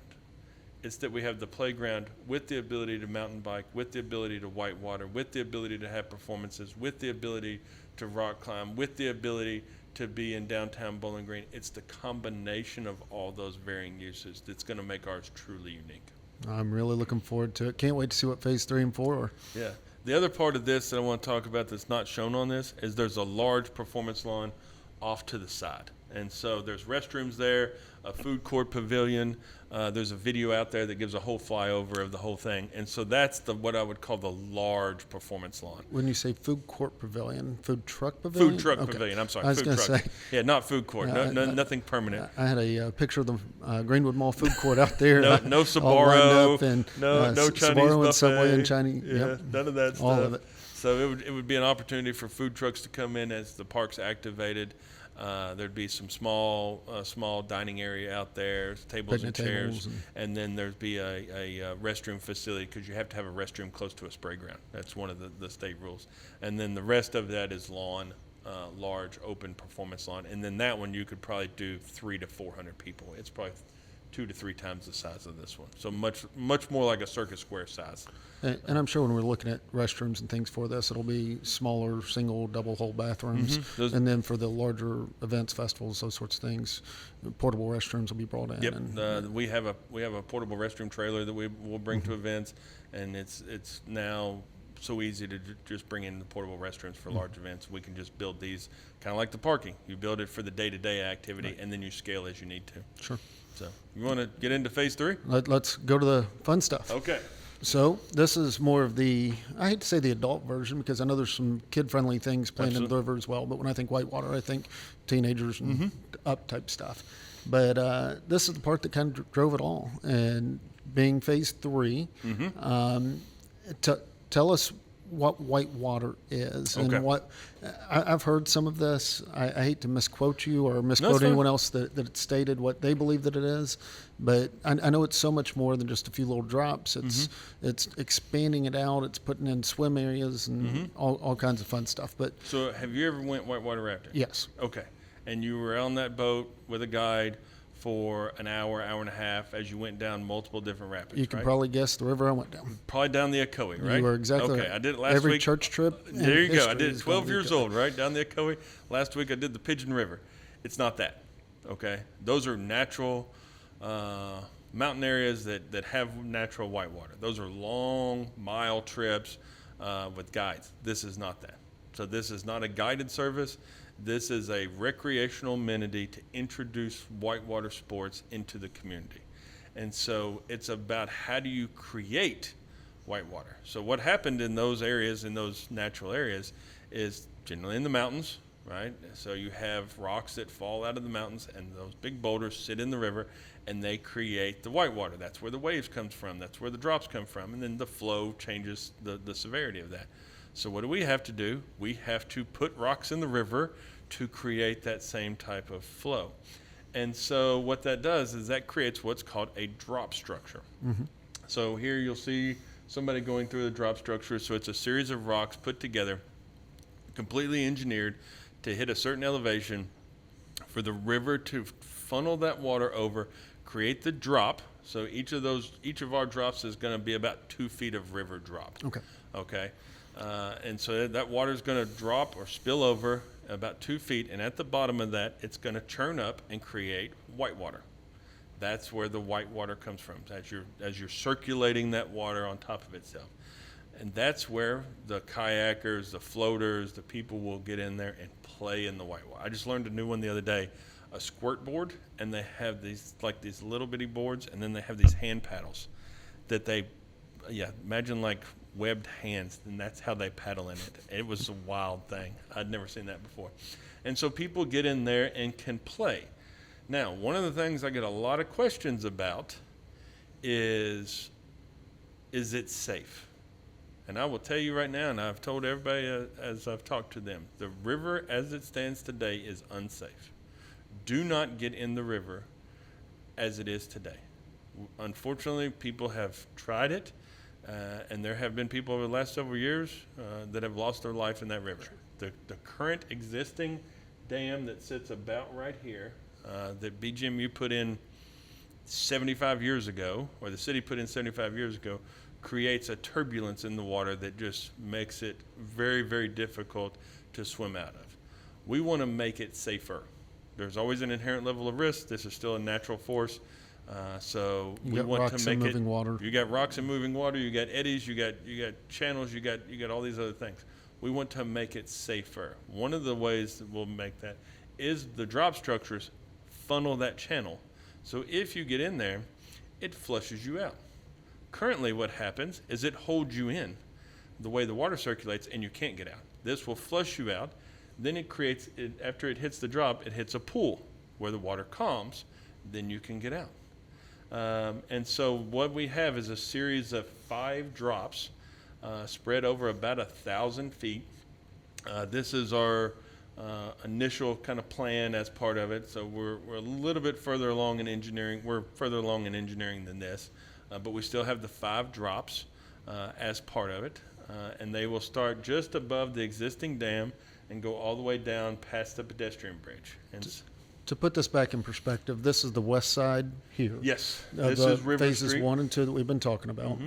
It's that we have the playground with the ability to mountain bike, with the ability to whitewater, with the ability to have performances, with the ability to rock climb, with the ability to be in downtown Bowling Green. It's the combination of all those varying uses that's going to make ours truly unique. I'm really looking forward to it. Can't wait to see what phase 3 and 4 are. Yeah. The other part of this that I want to talk about that's not shown on this is there's a large performance lawn off to the side. And so there's restrooms there, a food court pavilion. There's a video out there that gives a whole flyover of the whole thing. And so that's what I would call the large performance lawn. When you say food court pavilion, food truck pavilion? Food truck pavilion, I'm sorry. I was going to say. Yeah, not food court. Nothing permanent. I had a picture of the Greenwood Mall food court out there. No Sbarro, and, no Chinese Sbarro buffet. and Subway and Chinese. Yeah, yep. None of that stuff. All of it. So it would be an opportunity for food trucks to come in as the park's activated. There'd be some small dining area out there, tables and chairs, and then there'd be a restroom facility because you have to have a restroom close to a spray ground. That's one of the state rules. And then the rest of that is lawn, large open performance lawn. And then that one you could probably do 300 to 400 people. It's probably 2 to 3 times the size of this one. So much more like a Circus Square size. And I'm sure when we're looking at restrooms and things for this, it'll be smaller, single, double hole bathrooms. Mm-hmm. And then for the larger events, festivals, those sorts of things, portable restrooms will be brought in. Yep. We have a portable restroom trailer that we will bring to events, and it's now so easy to just bring in the portable restrooms for large events. We can just build these kind of like the parking. You build it for the day-to-day activity, and then you scale as you need to. Sure. So you want to get into phase 3? Let's go to the fun stuff. Okay. So this is more of the, I hate to say the adult version, because I know there's some kid-friendly things playing in the river as well. But when I think whitewater, I think teenagers and up type stuff. But this is the part that kind of drove it all. And being phase 3, tell us what whitewater is and what I've heard some of this. I hate to misquote you or misquote anyone else that it stated what they believe that it is, but I know it's so much more than just a few little drops. It's expanding it out. It's putting in swim areas and all kinds of fun stuff. But so have you ever went whitewater rafting? Yes. Okay. And you were on that boat with a guide for an hour, hour and a half as you went down multiple different rapids, you can probably guess the river I went down. Probably down the Ocoee, right? You were exactly okay. right. I did it last Every week. church trip. There you go. I did it 12 years old, right? Down the Ocoee. Last week I did the Pigeon River. It's not that, okay? Those are natural mountain areas that have natural whitewater. Those are long, mile trips with guides. This is not that. So this is not a guided service. This is a recreational amenity to introduce whitewater sports into the community. And so it's about how do you create whitewater. So what happened in those areas, in those natural areas, is generally in the mountains, right? So you have rocks that fall out of the mountains, and those big boulders sit in the river, and they create the whitewater. That's where the waves comes from. That's where the drops come from. And then the flow changes the severity of that. So what do we have to do? We have to put rocks in the river to create that same type of flow. And so what that does is that creates what's called a drop structure. So here you'll see somebody going through the drop structure. So it's a series of rocks put together, completely engineered to hit a certain elevation for the river to funnel that water over, create the drop. So each of our drops is going to be about 2 feet of river drop. Okay. And so that water is going to drop or spill over about 2 feet, and at the bottom of that, it's going to churn up and create whitewater. That's where the whitewater comes from, as you're circulating that water on top of itself. And that's where the kayakers, the floaters, the people will get in there and play in the whitewater. I just learned a new one the other day, a squirt board, and they have these little bitty boards, and then they have these hand paddles that imagine like webbed hands, and that's how they paddle in it. It was a wild thing. I'd never seen that before. And so people get in there and can play. Now, one of the things I get a lot of questions about is it safe? And I will tell you right now, and I've told everybody as I've talked to them, the river as it stands today is unsafe. Do not get in the river as it is today. Unfortunately, people have tried it. And there have been people over the last several years that have lost their life in that river. The current existing dam that sits about right here, that BGMU put in 75 years ago, or the city put in 75 years ago, creates a turbulence in the water that just makes it very, very difficult to swim out of. We want to make it safer. There's always an inherent level of risk. This is still a natural force. So we want to make it. Water. You got rocks and moving water. You got eddies. You got channels. You got all these other things. We want to make it safer. One of the ways that we'll make that is the drop structures funnel that channel. So if you get in there, it flushes you out. Currently, what happens is it holds you in the way the water circulates, and you can't get out. This will flush you out. Then it creates. After it hits the drop, it hits a pool where the water calms. Then you can get out. And so what we have is a series of 5 drops spread over about 1,000 feet. This is our initial kind of plan as part of it. So we're a little bit further along in engineering. We're further along in engineering than this, but we still have the 5 drops as part of it. And they will start just above the existing dam and go all the way down past the pedestrian bridge. And to put this back in perspective, this is the west side here. Yes, this is River phases Street. 1 and 2 that we've been talking about.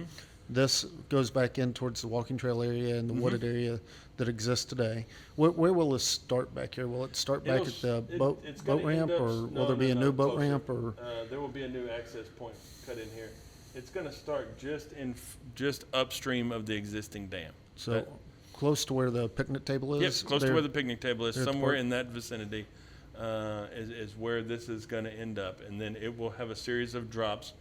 This goes back in towards the walking trail area and the wooded area that exists today. Where will this start back here? Will it start back at the boat ramp, or will there be a new boat ramp? Or there will be a new access point cut in here. It's going to start just upstream of the existing dam. So close to where the picnic table is? Yep, close to where the picnic table is, somewhere park? in that vicinity is where this is going to end up. And then it will have a series of drops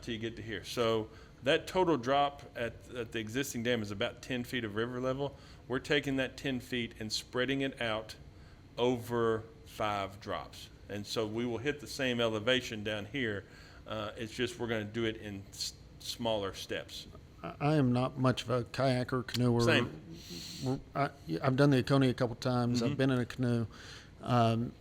till you get to here. So that total drop at the existing dam is about 10 feet of river level. We're taking that 10 feet and spreading it out over 5 drops. And so we will hit the same elevation down here. It's just we're going to do it in smaller steps. I am not much of a kayaker, canoer. Same. I've done the Oconee a couple times. Mm-hmm. I've been in a canoe.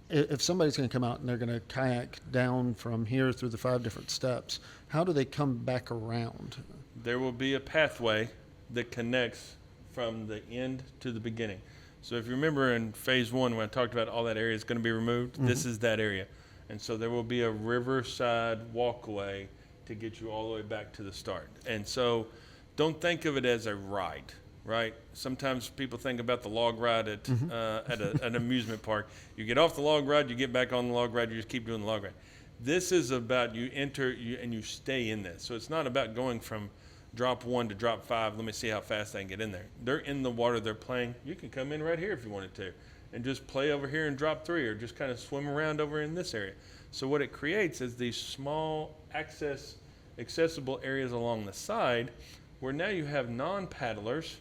If somebody's going to come out and they're going to kayak down from here through the 5 different steps, how do they come back around? There will be a pathway that connects from the end to the beginning. So if you remember in phase 1 when I talked about all that area is going to be removed, this is that area. And so there will be a riverside walkway to get you all the way back to the start. And so don't think of it as a ride, right? Sometimes people think about the log ride at an amusement park. You get off the log ride, you get back on the log ride, you just keep doing the log ride. This is about you enter and you stay in this. So it's not about going from drop 1 to drop 5. Let me see how fast I can get in there. They're in the water, they're playing. You can come in right here if you wanted to and just play over here in drop 3 or just kind of swim around over in this area. So what it creates is these small accessible areas along the side where now you have non-paddlers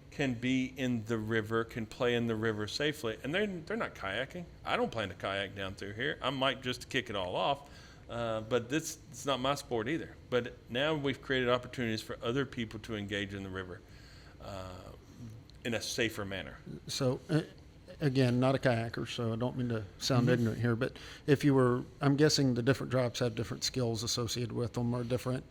can be in the river, can play in the river safely. And they're not kayaking. I don't plan to kayak down through here. I might just to kick it all off. But it's not my sport either. But now we've created opportunities for other people to engage in the river in a safer manner. So, again, not a kayaker, so I don't mean to sound ignorant here, but if you were, I'm guessing the different drops have different skills associated with them or different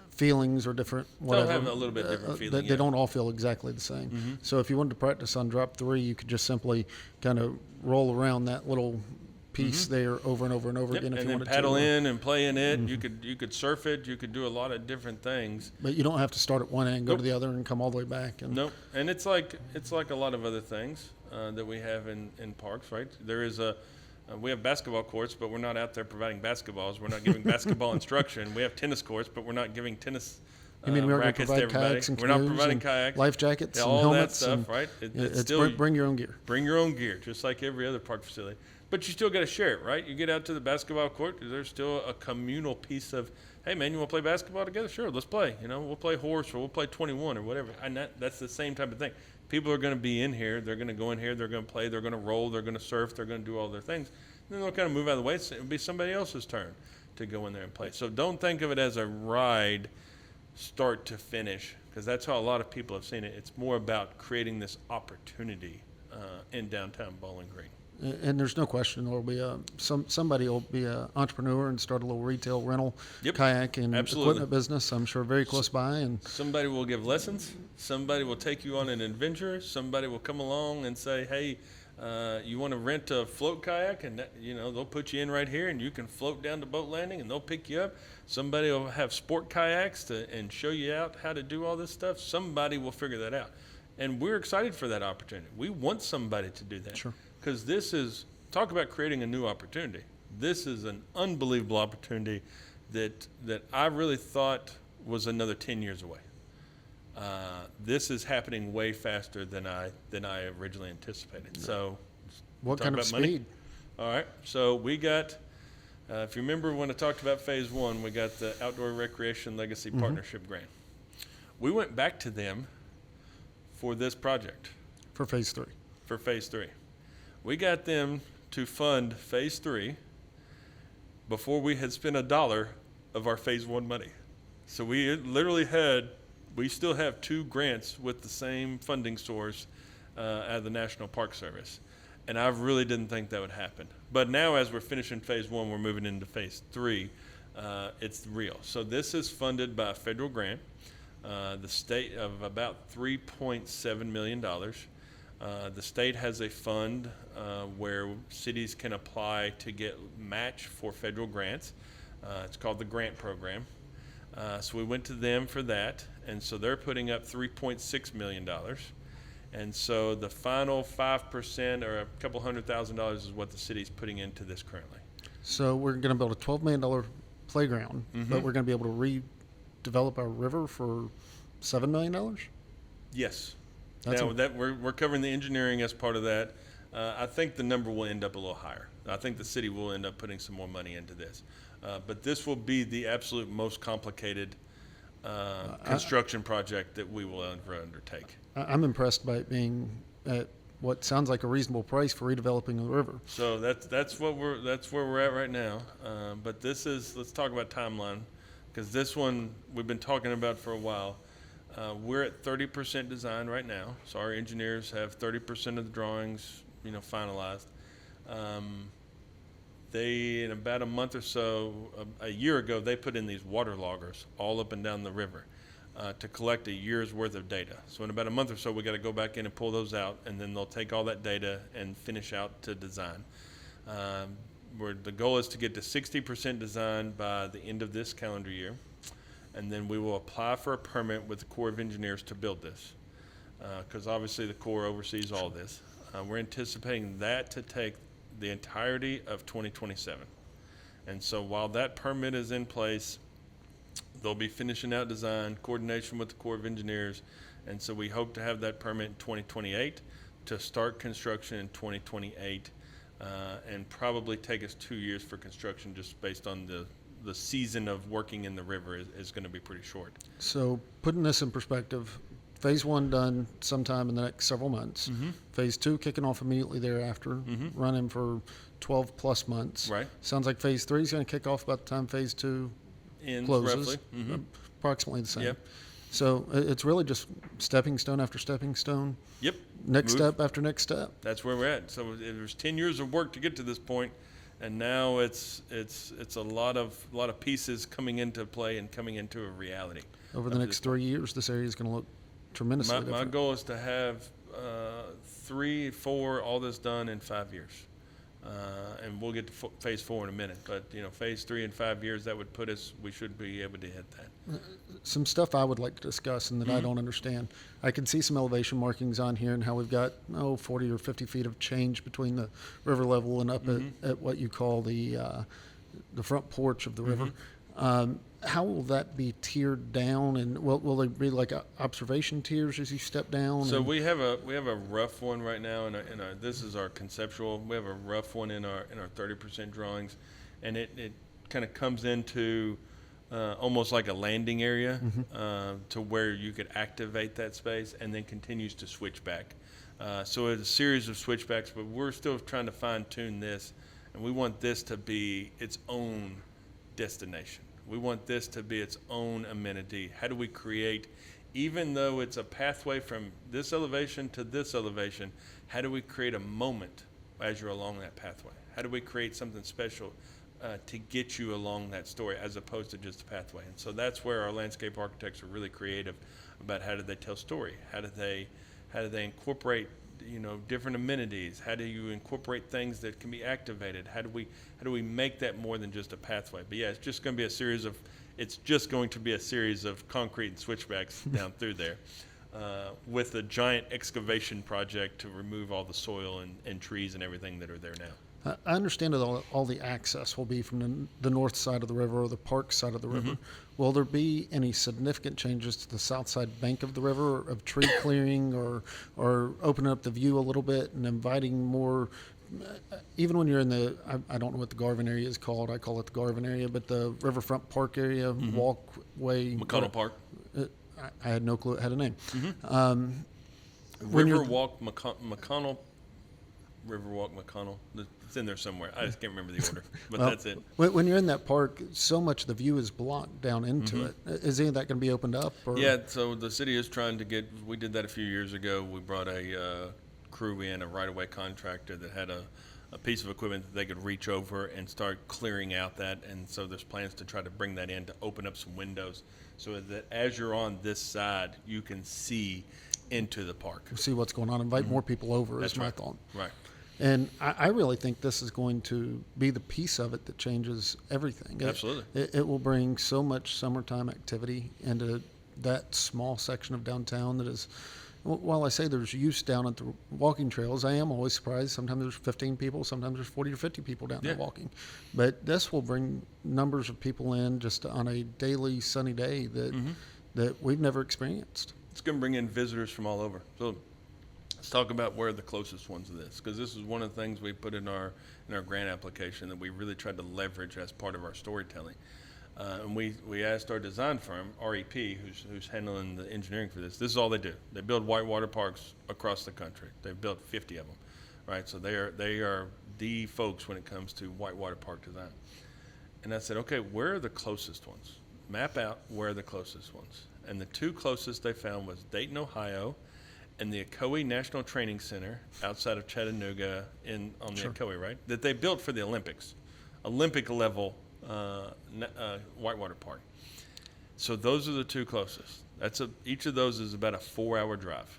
feelings or different whatever. They'll have a little bit different feeling. They don't all feel exactly the same. So if you wanted to practice on drop 3, you could just simply kind of roll around that little piece there over and over and over again if and you then wanted paddle to. in and play in it. You could surf it. You could do a lot of different things. But you don't have to start at one end, go to the other, and come all the way back. And Nope. And it's like a lot of other things that we have in parks, right? There is we have basketball courts, but we're not out there providing basketballs. We're not giving basketball instruction. We have tennis courts, but we're not giving tennis you mean we're going to rackets to provide everybody. kayaks and We're not canoes providing and kayaks, life jackets and all helmets that stuff, and right? It's still bring your own gear. Bring your own gear, just like every other park facility. But you still got to share it, right? You get out to the basketball court, there's still a communal piece of, hey, man, you want to play basketball together? Sure, let's play. We'll play horse or we'll play 21 or whatever. And that's the same type of thing. People are going to be in here. They're going to go in here. They're going to play. They're going to roll. They're going to surf. They're going to do all their things. And then they'll kind of move out of the way. It'll be somebody else's turn to go in there and play. So don't think of it as a ride start to finish, because that's how a lot of people have seen it. It's more about creating this opportunity in downtown Bowling Green. And there's no question there will be somebody will be an entrepreneur and start a little retail rental kayak and equipment business. I'm sure very close by. And somebody will give lessons. Somebody will take you on an adventure. Somebody will come along and say, hey, you want to rent a float kayak, and they'll put you in right here, and you can float down to boat landing, and they'll pick you up. Somebody will have sport kayaks and show you out how to do all this stuff. Somebody will figure that out, and we're excited for that opportunity. We want somebody to do that. Sure. Because talk about creating a new opportunity. This is an unbelievable opportunity that I really thought was another 10 years away. This is happening way faster than I originally anticipated. So, what kind of speed? Money. All right. So we got, if you remember when I talked about phase 1, we got the Outdoor Recreation Legacy Partnership Grant. We went back to them for this project. For phase 3. For phase 3. We got them to fund phase 3 before we had spent $1 of our phase 1 money. So we still have 2 grants with the same funding source out of the National Park Service. And I really didn't think that would happen. But now as we're finishing phase 1, we're moving into phase 3. It's real. So this is funded by a federal grant, the state of about $3.7 million. The state has a fund where cities can apply to get match for federal grants. It's called the grant program. So we went to them for that, and so they're putting up $3.6 million. And so the final 5% or a couple $100,000 is what the city's putting into this currently. So we're going to build a $12 million playground, but we're going to be able to redevelop our river for $7 million? Yes. That's Now that we're covering the engineering as part of that. I think the number will end up a little higher. I think the city will end up putting some more money into this. But this will be the absolute most complicated construction project that we will ever undertake. I'm impressed by it being at what sounds like a reasonable price for redeveloping the river. So that's where we're at right now. But let's talk about timeline, because this one we've been talking about for a while. We're at 30% design right now, so our engineers have 30% of the drawings, finalized. They, in about a month or so, a year ago, they put in these water loggers all up and down the river to collect a year's worth of data. So in about a month or so, we got to go back in and pull those out, and then they'll take all that data and finish out to design. The goal is to get to 60% design by the end of this calendar year, and then we will apply for a permit with the Corps of Engineers to build this, because obviously the Corps oversees all this. We're anticipating that to take the entirety of 2027. And so while that permit is in place, they'll be finishing out design, coordination with the Corps of Engineers, and so we hope to have that permit in 2028 to start construction in 2028, and probably take us 2 years for construction, just based on the season of working in the river is going to be pretty short. So putting this in perspective, phase 1 done sometime in the next several months. Mm-hmm. Phase 2 kicking off immediately thereafter, running for 12 plus months. Right. Sounds like phase 3 is going to kick off about the time phase 2 Ends closes. roughly. Approximately the same. Yep. So it's really just stepping stone after stepping stone. Yep. Next step after next step. That's where we're at. So there's 10 years of work to get to this point, and now it's a lot of pieces coming into play and coming into a reality. Over the next 3 years, this area is going to look tremendously different. My goal is to have 3, 4, all this done in 5 years. And we'll get to phase 4 in a minute. But, phase 3 in 5 years, that would put us, we should be able to hit that. Some stuff I would like to discuss and that I don't understand. I can see some elevation markings on here and how we've got 40 or 50 feet of change between the river level and up at what you call the front porch of the river. How will that be tiered down, and will there be like observation tiers as you step down? So we have a rough one right now, and this is our conceptual. We have a rough one in our 30% drawings, and it kind of comes into almost like a landing area to where you could activate that space, and then continues to switch back. So it's a series of switchbacks, but we're still trying to fine tune this, and we want this to be its own destination. We want this to be its own amenity. How do we create, even though it's a pathway from this elevation to this elevation, how do we create a moment as you're along that pathway? How do we create something special to get you along that story as opposed to just a pathway? And so that's where our landscape architects are really creative about how do they tell story? How do they incorporate different amenities? How do you incorporate things that can be activated? How do we make that more than just a pathway? But yeah, it's just going to be a series of concrete and switchbacks down through there, with a giant excavation project to remove all the soil and trees and everything that are there now. I understand that all the access will be from the north side of the river or the park side of the river. Will there be any significant changes to the south side bank of the river, of tree clearing, or opening up the view a little bit and inviting more? Even when you're in I don't know what the Garvin area is called. I call it the Garvin area, but the Riverfront Park area, walkway. McConnell Park. I had no clue it had a name. Riverwalk McConnell. It's in there somewhere. I just can't remember the order, but that's it. When you're in that park, so much of the view is blocked down into it. Is any of that going to be opened up? Or? Yeah, so the city is trying to we did that a few years ago. We brought a crew in, a right-of-way contractor that had a piece of equipment that they could reach over and start clearing out that. And so there's plans to try to bring that in to open up some windows so that as you're on this side, you can see into the park. See what's going on. Invite more people over is my thought. Right. And I really think this is going to be the piece of it that changes everything. Absolutely. It will bring so much summertime activity into that small section of downtown that is, while I say there's use down at the walking trails, I am always surprised. Sometimes there's 15 people, sometimes there's 40 or 50 people down there walking. But this will bring numbers of people in just on a daily sunny day that we've never experienced. it's going to bring in visitors from all over. So let's talk about where the closest ones to this, because this is one of the things we put in our grant application that we really tried to leverage as part of our storytelling. And we asked our design firm, REP, who's handling the engineering for this. This is all they do. They build whitewater parks across the country. They've built 50 of them, right? So they are the folks when it comes to whitewater park design. And I said, okay, where are the closest ones? Map out where are the closest ones. And the two closest they found was Dayton, Ohio, and the Ocoee National Training Center outside of Chattanooga on the Ocoee, right? That they built for the Olympics, Olympic level whitewater park. So those are the two closest. Each of those is about a 4-hour drive.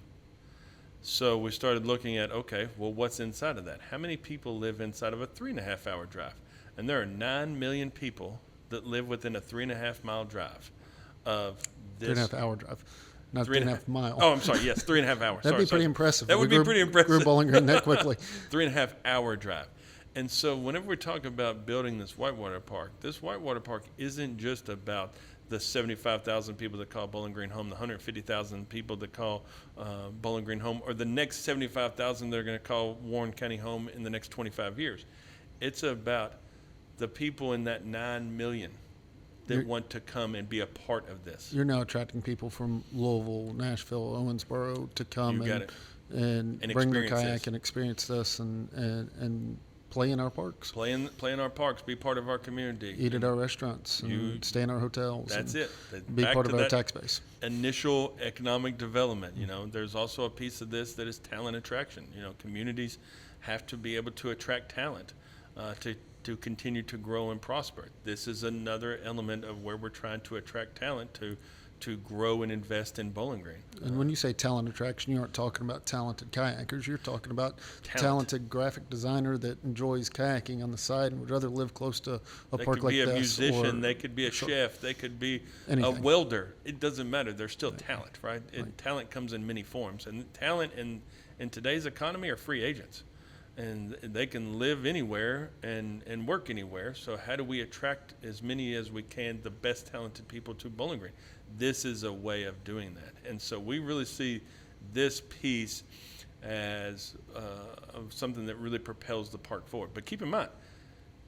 So we started looking at, okay, well, what's inside of that? How many people live inside of a 3.5-hour drive? And there are 9 million people that live within a 3.5-mile drive of this. 3.5-hour drive. Not 3.5 miles. Oh, I'm sorry. Yes, 3.5 hours. That'd be pretty impressive. That would be pretty impressive. Grew Bowling Green that quickly. 3.5-hour drive. And so whenever we talk about building this whitewater park isn't just about the 75,000 people that call Bowling Green home, the 150,000 people that call Bowling Green home, or the next 75,000 that are going to call Warren County home in the next 25 years. It's about the people in that 9 million that want to come and be a part of this. You're now attracting people from Louisville, Nashville, Owensboro to come and bring their kayak and experience this and play in our parks. Play in our parks, be part of our community. Eat at our restaurants and stay in our hotels. That's it. Be part of our tax base. Initial economic development. There's also a piece of this that is talent attraction. Communities have to be able to attract talent to continue to grow and prosper. This is another element of where we're trying to attract talent to grow and invest in Bowling Green. And when you say talent attraction, you aren't talking about talented kayakers. You're talking about talented graphic designer that enjoys kayaking on the side and would rather live close to a park like this. They could be a musician. They could be a chef. They could be a welder. It doesn't matter. They're still talent, right? Talent comes in many forms. And talent in today's economy are free agents. And they can live anywhere and work anywhere. So how do we attract as many as we can, the best talented people to Bowling Green? This is a way of doing that. And so we really see this piece as of something that really propels the park forward. But keep in mind,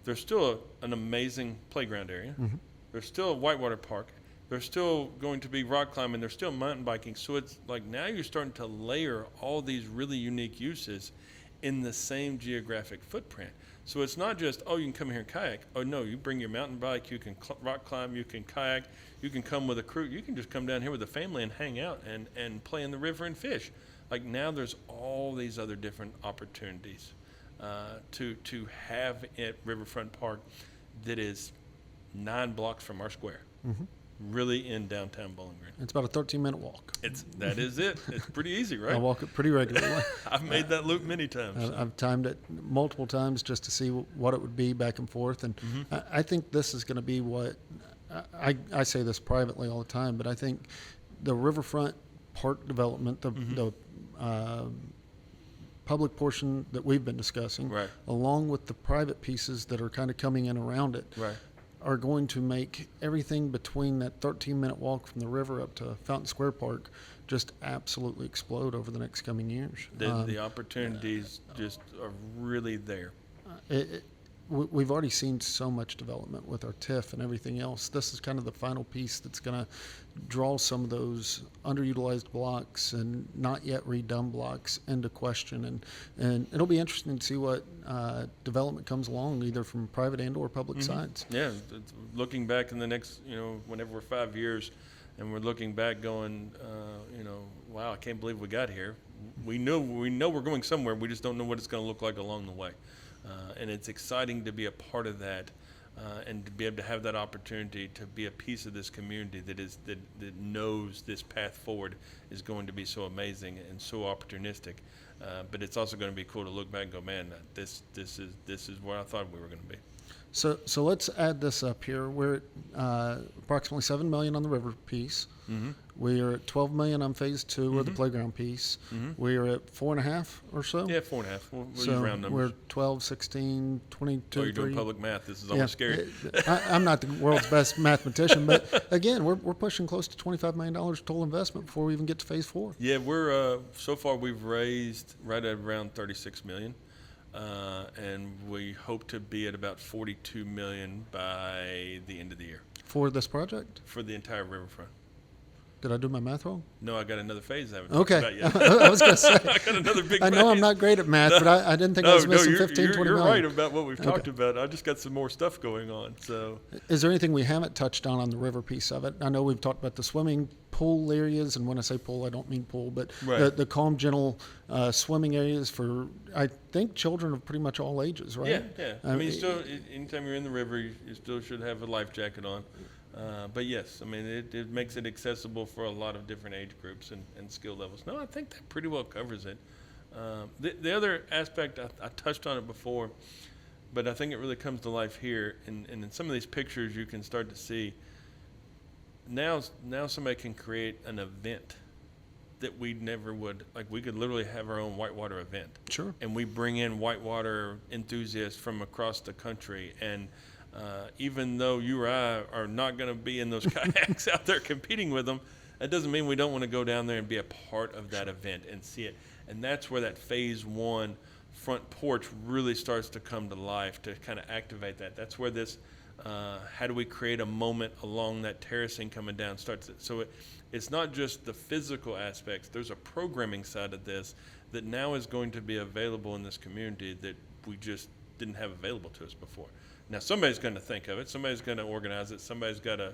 there's still an amazing playground area. Mm-hmm. There's still a whitewater park. There's still going to be rock climbing. There's still mountain biking. So it's like now you're starting to layer all these really unique uses in the same geographic footprint. So it's not just, you can come here and kayak. Oh, no, you bring your mountain bike, you can rock climb, you can kayak, you can come with a crew. You can just come down here with a family and hang out and play in the river and fish. Like now there's all these other different opportunities to have at Riverfront Park that is 9 blocks from our square. Mm-hmm. Really in downtown Bowling Green. It's about a 13-minute walk. That is it. It's pretty easy, right? I walk it pretty regularly. I've made that loop many times. I've timed it multiple times just to see what it would be back and forth. And mm-hmm. I think this is going to be what I say this privately all the time, but I think the Riverfront Park development, the public portion that we've been discussing, right, along with the private pieces that are kind of coming in around it, right, are going to make everything between that 13-minute walk from the river up to Fountain Square Park just absolutely explode over the next coming years. The opportunities just are really there. We've already seen so much development with our TIF and everything else. This is kind of the final piece that's going to draw some of those underutilized blocks and not yet redone blocks into question. And it'll be interesting to see what development comes along, either from private and or public mm-hmm. sides. Yeah, looking back in the next, whenever we're 5 years and we're looking back going, wow, I can't believe we got here. We know we're going somewhere. We just don't know what it's going to look like along the way. And it's exciting to be a part of that and to be able to have that opportunity to be a piece of this community that knows this path forward is going to be so amazing and so opportunistic. But it's also going to be cool to look back and go, man, this is where I thought we were going to be. So let's add this up here. We're at approximately $7 million on the river piece. Mm-hmm. We are at $12 million on phase 2 or the playground piece. Mm-hmm. We are at 4.5 or so. Yeah, 4.5. We'll use So round numbers. we're 12, 16, 22. Oh, you're doing 3. public math. This is almost scary. I'm not the world's best mathematician, but again, we're pushing close to $25 million total investment before we even get to phase 4. Yeah, we're so far we've raised right at around $36 million, and we hope to be at about $42 million by the end of the year For this project? for the entire riverfront. Did I do my math wrong? No, I got another phase I haven't Okay. talked about yet. I was going to say. I got another big I know phase. I'm not great at math, but I didn't think I was missing 15, you're 20 you're million. right about what we've talked about. I just got some more stuff going on. So Is there anything we haven't touched on the river piece of it? I know we've talked about the swimming pool areas, and when I say pool, I don't mean pool, but Right. the calm, gentle swimming areas for, I think, children of pretty much all ages, right? yeah. I mean, you still, anytime you're in the river, you still should have a life jacket on. But yes, I mean, it makes it accessible for a lot of different age groups and skill levels. No, I think that pretty well covers it. The other aspect, I touched on it before, but I think it really comes to life here. And in some of these pictures, you can start to see now somebody can create an event that we never would. Like, we could literally have our own whitewater event. Sure. And we bring in whitewater enthusiasts from across the country. And even though you or I are not going to be in those kayaks out there competing with them, that doesn't mean we don't want to go down there and be a part of that event and see it. And that's where that phase 1 front porch really starts to come to life, to kind of activate that. That's where this, how do we create a moment along that terracing coming down starts it. So it's not just the physical aspects. There's a programming side of this that now is going to be available in this community that we just didn't have available to us before. Now, somebody's going to think of it. Somebody's going to organize it. Somebody's got to,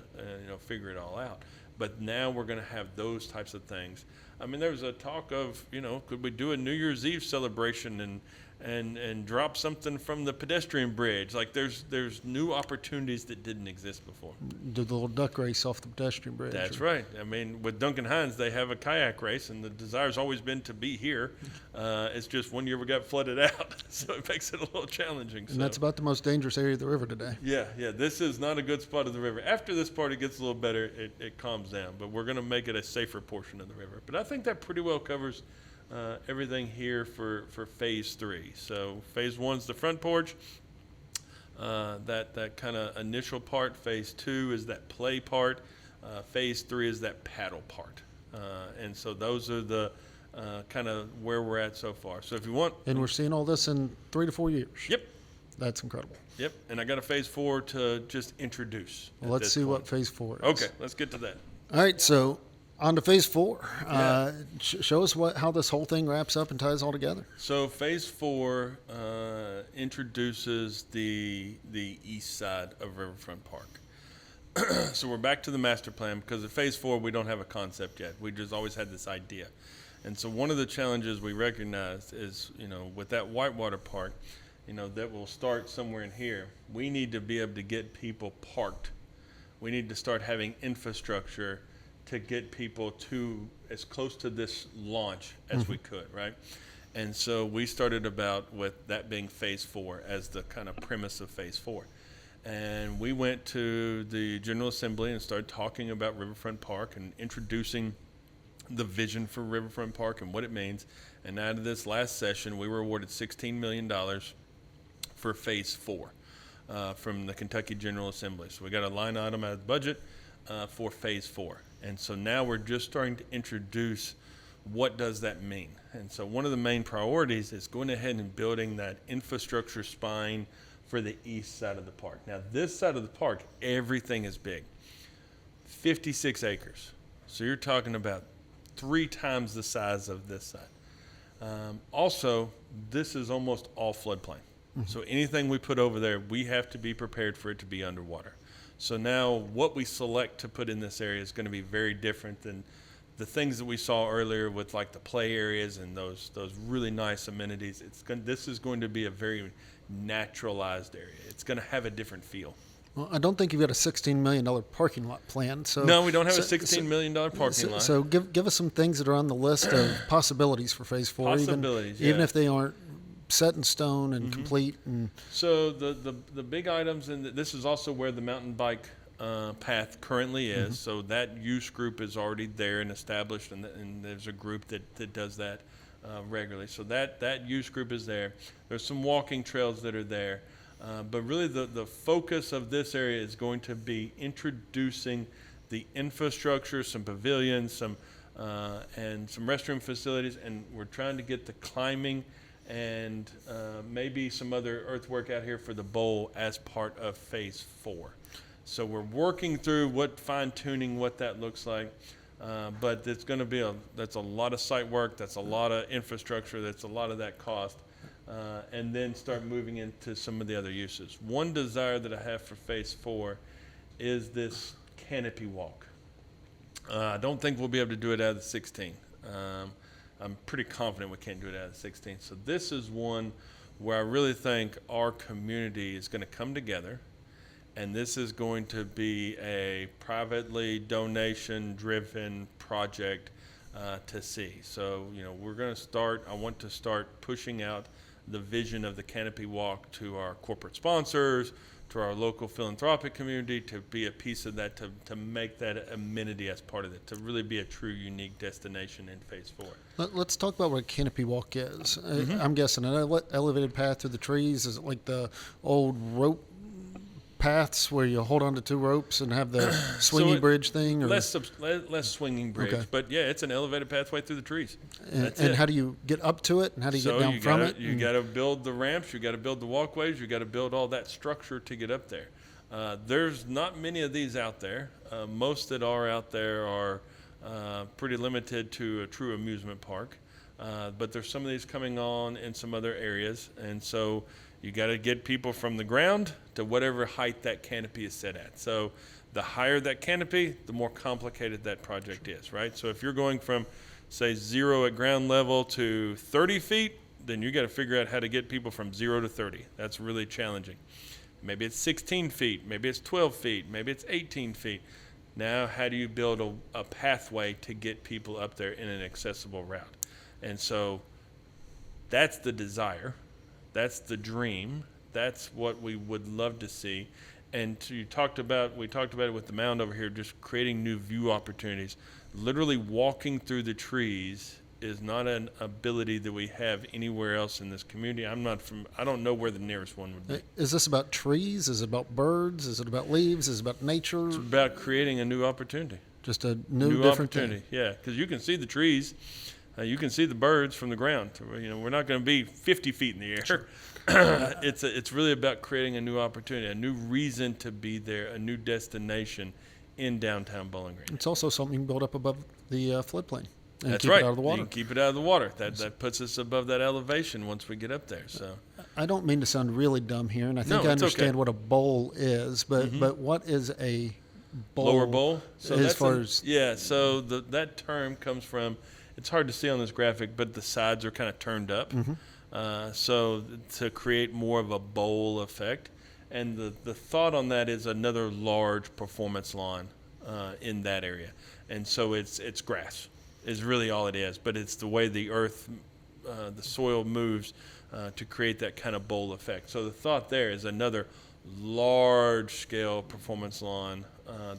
figure it all out. But now we're going to have those types of things. I mean, there was a talk of, could we do a New Year's Eve celebration and drop something from the pedestrian bridge? Like, there's new opportunities that didn't exist before. Do the little duck race off the pedestrian bridge. That's right. I mean, with Duncan Hines, they have a kayak race, and the desire's always been to be here. It's just one year we got flooded out, so it makes it a little challenging. And that's about the most dangerous area of the river today. Yeah. This is not a good spot of the river. After this part, it gets a little better. It calms down, but we're going to make it a safer portion of the river. But I think that pretty well covers everything here for phase 3. So phase 1's the front porch. That kind of initial part. Phase 2 is that play part. Phase 3 is that paddle part. And so those are the kind of where we're at so far. So if you want, and we're seeing all this in 3 to 4 years. Yep. That's incredible. Yep. And I got a phase 4 to just introduce. Well, let's see what phase 4 is. Okay, let's get to that. All right, so on to phase 4. Show us how this whole thing wraps up and ties all together. So phase 4 introduces the east side of Riverfront Park. So we're back to the master plan, because at phase 4 we don't have a concept yet. We just always had this idea. And so one of the challenges we recognized is, with that whitewater park, that will start somewhere in here, we need to be able to get people parked. We need to start having infrastructure to get people to as close to this launch as we could, right? And so we started about with that being phase 4 as the kind of premise of phase 4. And we went to the General Assembly and started talking about Riverfront Park and introducing the vision for Riverfront Park and what it means. And out of this last session, we were awarded $16 million for phase 4 from the Kentucky General Assembly. So we got a line item out of the budget for phase 4. And so now we're just starting to introduce what does that mean. And so one of the main priorities is going ahead and building that infrastructure spine for the east side of the park. Now, this side of the park, everything is big. 56 acres. So you're talking about 3 times the size of this side. Also, this is almost all floodplain. So anything we put over there, we have to be prepared for it to be underwater. So now what we select to put in this area is going to be very different than the things that we saw earlier with like the play areas and those really nice amenities. This is going to be a very naturalized area. It's going to have a different feel. Well, I don't think you've got a $16 million parking lot plan. So no, we don't have a $16 million parking lot. So give us some things that are on the list of possibilities for phase 4. Possibilities, even if they aren't set in stone and complete? And so the big items, and this is also where the mountain bike path currently is. So that use group is already there and established, and there's a group that does that regularly. So that use group is there. There's some walking trails that are there. But really the focus of this area is going to be introducing the infrastructure, some pavilions, and some restroom facilities, and we're trying to get the climbing and maybe some other earthwork out here for the bowl as part of phase 4. So we're working through fine-tuning what that looks like, but it's going to be that's a lot of site work, that's a lot of infrastructure, that's a lot of that cost, and then start moving into some of the other uses. One desire that I have for phase 4 is this canopy walk. I don't think we'll be able to do it out of the 16. I'm pretty confident we can't do it out of the 16. So this is one where I really think our community is going to come together, and this is going to be a privately donation-driven project to see. So, we're going to I want to start pushing out the vision of the canopy walk to our corporate sponsors, to our local philanthropic community, to be a piece of that, to make that amenity as part of it, to really be a true unique destination in phase 4. Let's talk about what a canopy walk is. I'm guessing an elevated path through the trees. Is it like the old rope paths where you hold on to 2 ropes and have the swinging bridge thing? Or? Less swinging bridge, okay. But yeah, it's an elevated pathway through the trees. And how do you get up to it, and how do you get down from it? You got to build the ramps, you got to build the walkways, you got to build all that structure to get up there. There's not many of these out there. Most that are out there are pretty limited to a true amusement park. But there's some of these coming on in some other areas, and so you got to get people from the ground to whatever height that canopy is set at. So the higher that canopy, the more complicated that project is, right? So if you're going from, say, 0 at ground level to 30 feet, then you got to figure out how to get people from 0 to 30. That's really challenging. Maybe it's 16 feet, maybe it's 12 feet, maybe it's 18 feet. Now, how do you build a pathway to get people up there in an accessible route? And so that's the desire. That's the dream. That's what we would love to see. And we talked about it with the mound over here, just creating new view opportunities. Literally walking through the trees is not an ability that we have anywhere else in this community. I don't know where the nearest one would be. Is this about trees? Is it about birds? Is it about leaves? Is it about nature? It's about creating a new opportunity. Just a new different opportunity. Thing. Yeah, because you can see the trees. You can see the birds from the ground. We're not going to be 50 feet in the air. Sure. It's really about creating a new opportunity, a new reason to be there, a new destination in downtown Bowling Green. It's also something you can build up above the floodplain. And That's keep right. It out of the water. You can keep it out of the water. That puts us above that elevation once we get up there. So I don't mean to sound really dumb here, and I think I understand what a bowl is, but what is a bowl? Lower bowl? So so that term comes from, it's hard to see on this graphic, but the sides are kind of turned up. So to create more of a bowl effect. And the thought on that is another large performance lawn in that area. And so it's grass is really all it is, but it's the way the earth, the soil moves to create that kind of bowl effect. So the thought there is another large-scale performance lawn.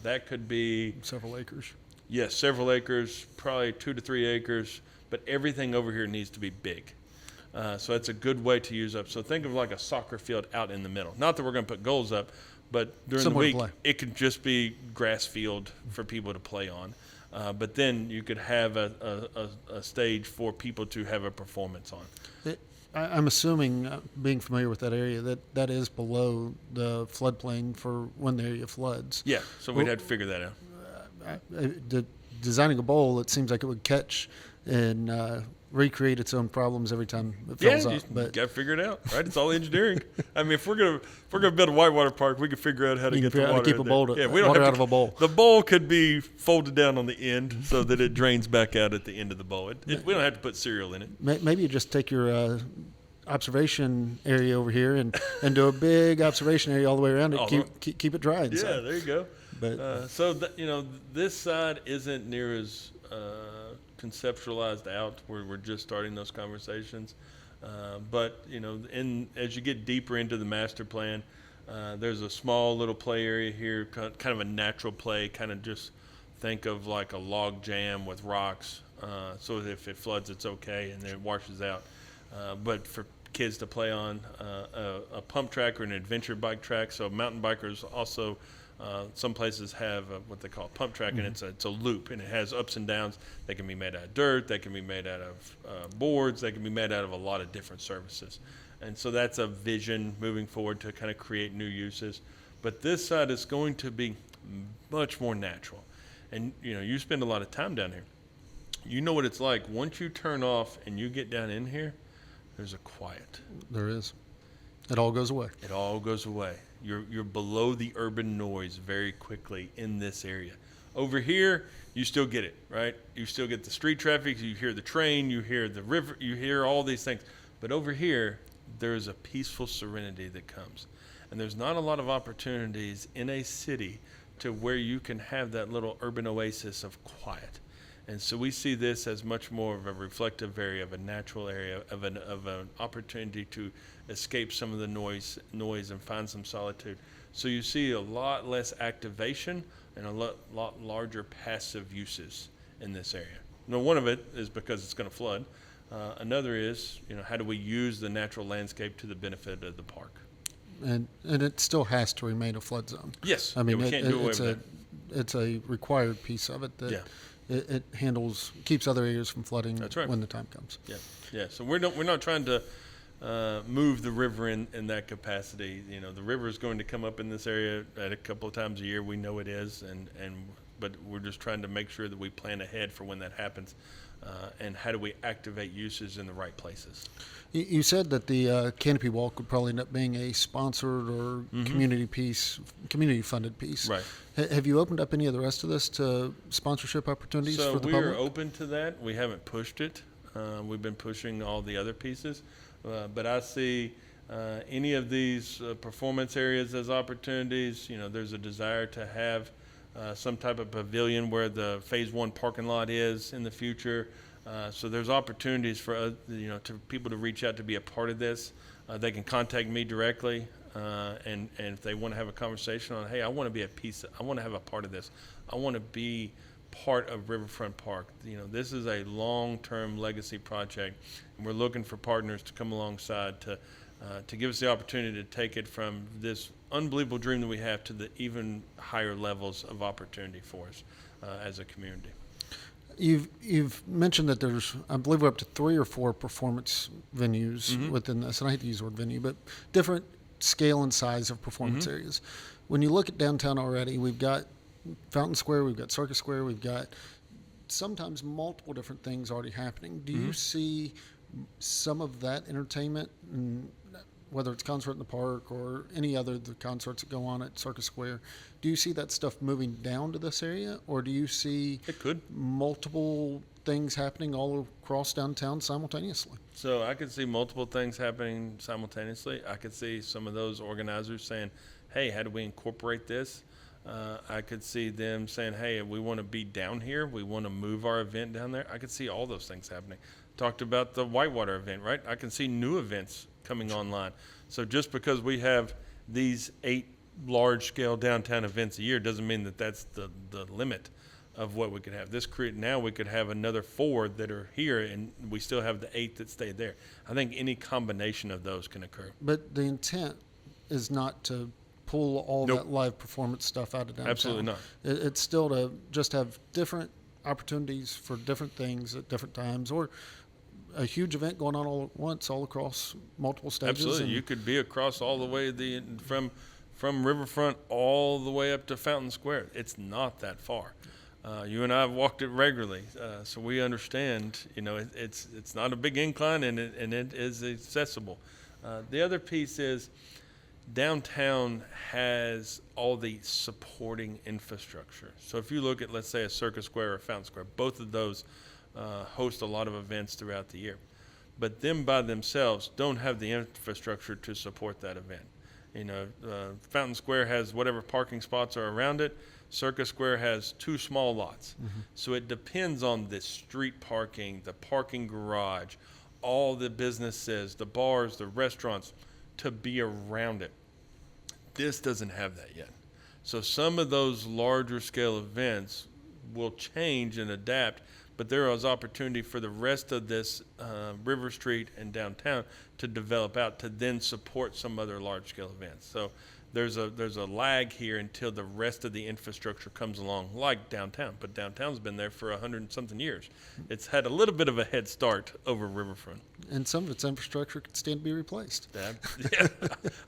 That could be several acres. Yes, several acres, probably 2 to 3 acres, but everything over here needs to be big. So that's a good way to use up. So think of like a soccer field out in the middle. Not that we're going to put goals up, but during Somewhere the week, it could just be grass field for people to play on. But then you could have a stage for people to have a performance on. I'm assuming, being familiar with that area, that is below the floodplain for when the area floods. Yeah, so we'd have to figure that out. Designing a bowl, it seems like it would catch and recreate its own problems every time it fills up. But you got to figure it out, right? It's all engineering. I mean, if we're gonna build a whitewater park, we can figure out how to get the water. Keep a bowl water out of a bowl. The bowl could be folded down on the end so that it drains back out at the end of the bowl. We don't have to put cereal in it. Maybe you just take your observation area over here and do a big observation area all the way around it. Keep it dry inside. Yeah, there you go. But this side isn't near as conceptualized out. We're just starting those conversations, But as you get deeper into the master plan, there's a small little play area here, kind of a natural play, kind of just think of like a log jam with rocks. So if it floods, it's okay, and then it washes out. But for kids to play on a pump track or an adventure bike track, so mountain bikers also, some places have what they call a pump track, and it's a loop, and it has ups and downs. They can be made out of dirt, they can be made out of boards, they can be made out of a lot of different surfaces. And so that's a vision moving forward to kind of create new uses. But this side is going to be much more natural. And you spend a lot of time down here. You know what it's like. Once you turn off and you get down in here, there's a quiet. There is. It all goes away. It all goes away. You're below the urban noise very quickly in this area. Over here, you still get it, right? You still get the street traffic. You hear the train. You hear the river. You hear all these things. But over here, there is a peaceful serenity that comes. And there's not a lot of opportunities in a city to where you can have that little urban oasis of quiet. And so we see this as much more of a reflective area, of a natural area, of an opportunity to escape some of the noise and find some solitude. So you see a lot less activation and a lot larger passive uses in this area. Now, one of it is because it's going to flood. Another is, how do we use the natural landscape to the benefit of the park? And it still has to remain a flood zone. Yes. I mean, we can't do away with that. It's a required piece of it that it keeps other areas from flooding. That's right. When the time comes. Yeah. So we're not trying to move the river in that capacity. The river is going to come up in this area at a couple of times a year. We know it is, but we're just trying to make sure that we plan ahead for when that happens. And how do we activate uses in the right places? You said that the canopy walk would probably end up being a sponsored or community-funded piece. Right. Have you opened up any of the rest of this to sponsorship opportunities for the public? So we're open to that. We haven't pushed it. We've been pushing all the other pieces. But I see any of these performance areas as opportunities. There's a desire to have some type of pavilion where the Phase 1 parking lot is in the future. So there's opportunities for to people to reach out to be a part of this. They can contact me directly, and if they want to have a conversation on, hey, I want to be I want to have a part of this. I want to be part of Riverfront Park. This is a long-term legacy project, and we're looking for partners to come alongside to give us the opportunity to take it from this unbelievable dream that we have to the even higher levels of opportunity for us as a community. You've mentioned that there's, I believe, we're up to 3 or 4 performance venues within this, and I hate to use the word venue, but different scale and size of performance areas. When you look at downtown already, we've got Fountain Square, we've got Circus Square, we've got sometimes multiple different things already happening. Do you see some of that entertainment, whether it's concert in the park or any other the concerts that go on at Circus Square, do you see that stuff moving down to this area, or do you see multiple things happening all across downtown simultaneously? So I could see multiple things happening simultaneously. I could see some of those organizers saying, hey, how do we incorporate this? I could see them saying, hey, we want to be down here. We want to move our event down there. I could see all those things happening. Talked about the Whitewater event, right? I can see new events coming online. So just because we have these 8 large-scale downtown events a year doesn't mean that that's the limit of what we could have. Now we could have another 4 that are here, and we still have the 8 that stayed there. I think any combination of those can occur. But the intent is not to pull all that live performance stuff out of downtown. Absolutely not. It's still to just have different opportunities for different things at different times, or a huge event going on all at once, all across multiple stages. Absolutely. You could be across all the way from Riverfront all the way up to Fountain Square. It's not that far. You and I have walked it regularly, so we understand. It's not a big incline, and it is accessible. The other piece is downtown has all the supporting infrastructure. So if you look at, let's say, a Circus Square or Fountain Square, both of those host a lot of events throughout the year. But them by themselves don't have the infrastructure to support that event. Fountain Square has whatever parking spots are around it. Circus Square has 2 small lots. So it depends on the street parking, the parking garage, all the businesses, the bars, the restaurants, to be around it. This doesn't have that yet. So some of those larger scale events will change and adapt, but there is opportunity for the rest of this River Street and downtown to develop out to then support some other large scale events. So there's a lag here until the rest of the infrastructure comes along, like downtown. But downtown's been there for 100-something years. It's had a little bit of a head start over Riverfront. And some of its infrastructure could stand to be replaced. Yeah,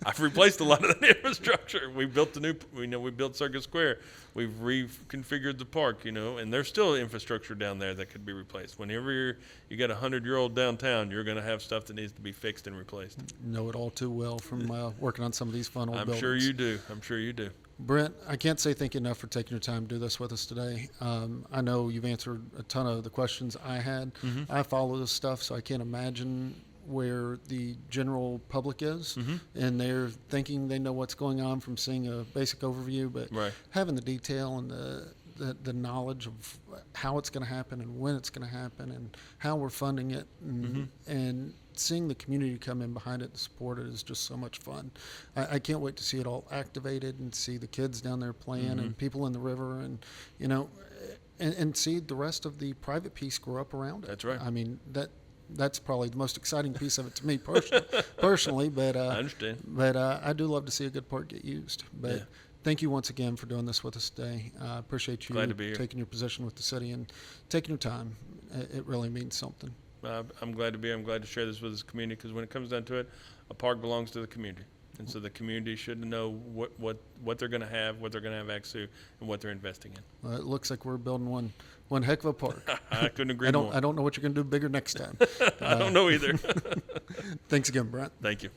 I've replaced a lot of that infrastructure. We built we built Circus Square. We've reconfigured the park, and there's still infrastructure down there that could be replaced. Whenever you got a 100-year-old downtown, you're going to have stuff that needs to be fixed and replaced. Know it all too well from working on some of these fun old buildings. I'm sure you do. Brent, I can't say thank you enough for taking your time to do this with us today. I know you've answered a ton of the questions I had. Mm-hmm. I follow this stuff, so I can't imagine where the general public is, and they're thinking they know what's going on from seeing a basic overview, but having the detail and the knowledge of how it's going to happen and when it's going to happen and how we're funding it and seeing the community come in behind it and support it is just so much fun. I can't wait to see it all activated and see the kids down there playing and people in the river and, and see the rest of the private piece grow up around it. That's right. I mean, that's probably the most exciting piece of it to me personally, but I understand. But I do love to see a good park get used. But thank you once again for doing this with us today. I appreciate you taking your position with the city and taking your time. It really means something. I'm glad to be here. I'm glad to share this with this community, because when it comes down to it, a park belongs to the community. And so the community should know what they're going to have, what they're going to have access to, and what they're investing in. Well, it looks like we're building one heck of a park. I couldn't agree more. I don't know what you're going to do bigger next time. I don't know either. Thanks again, Brent. Thank you.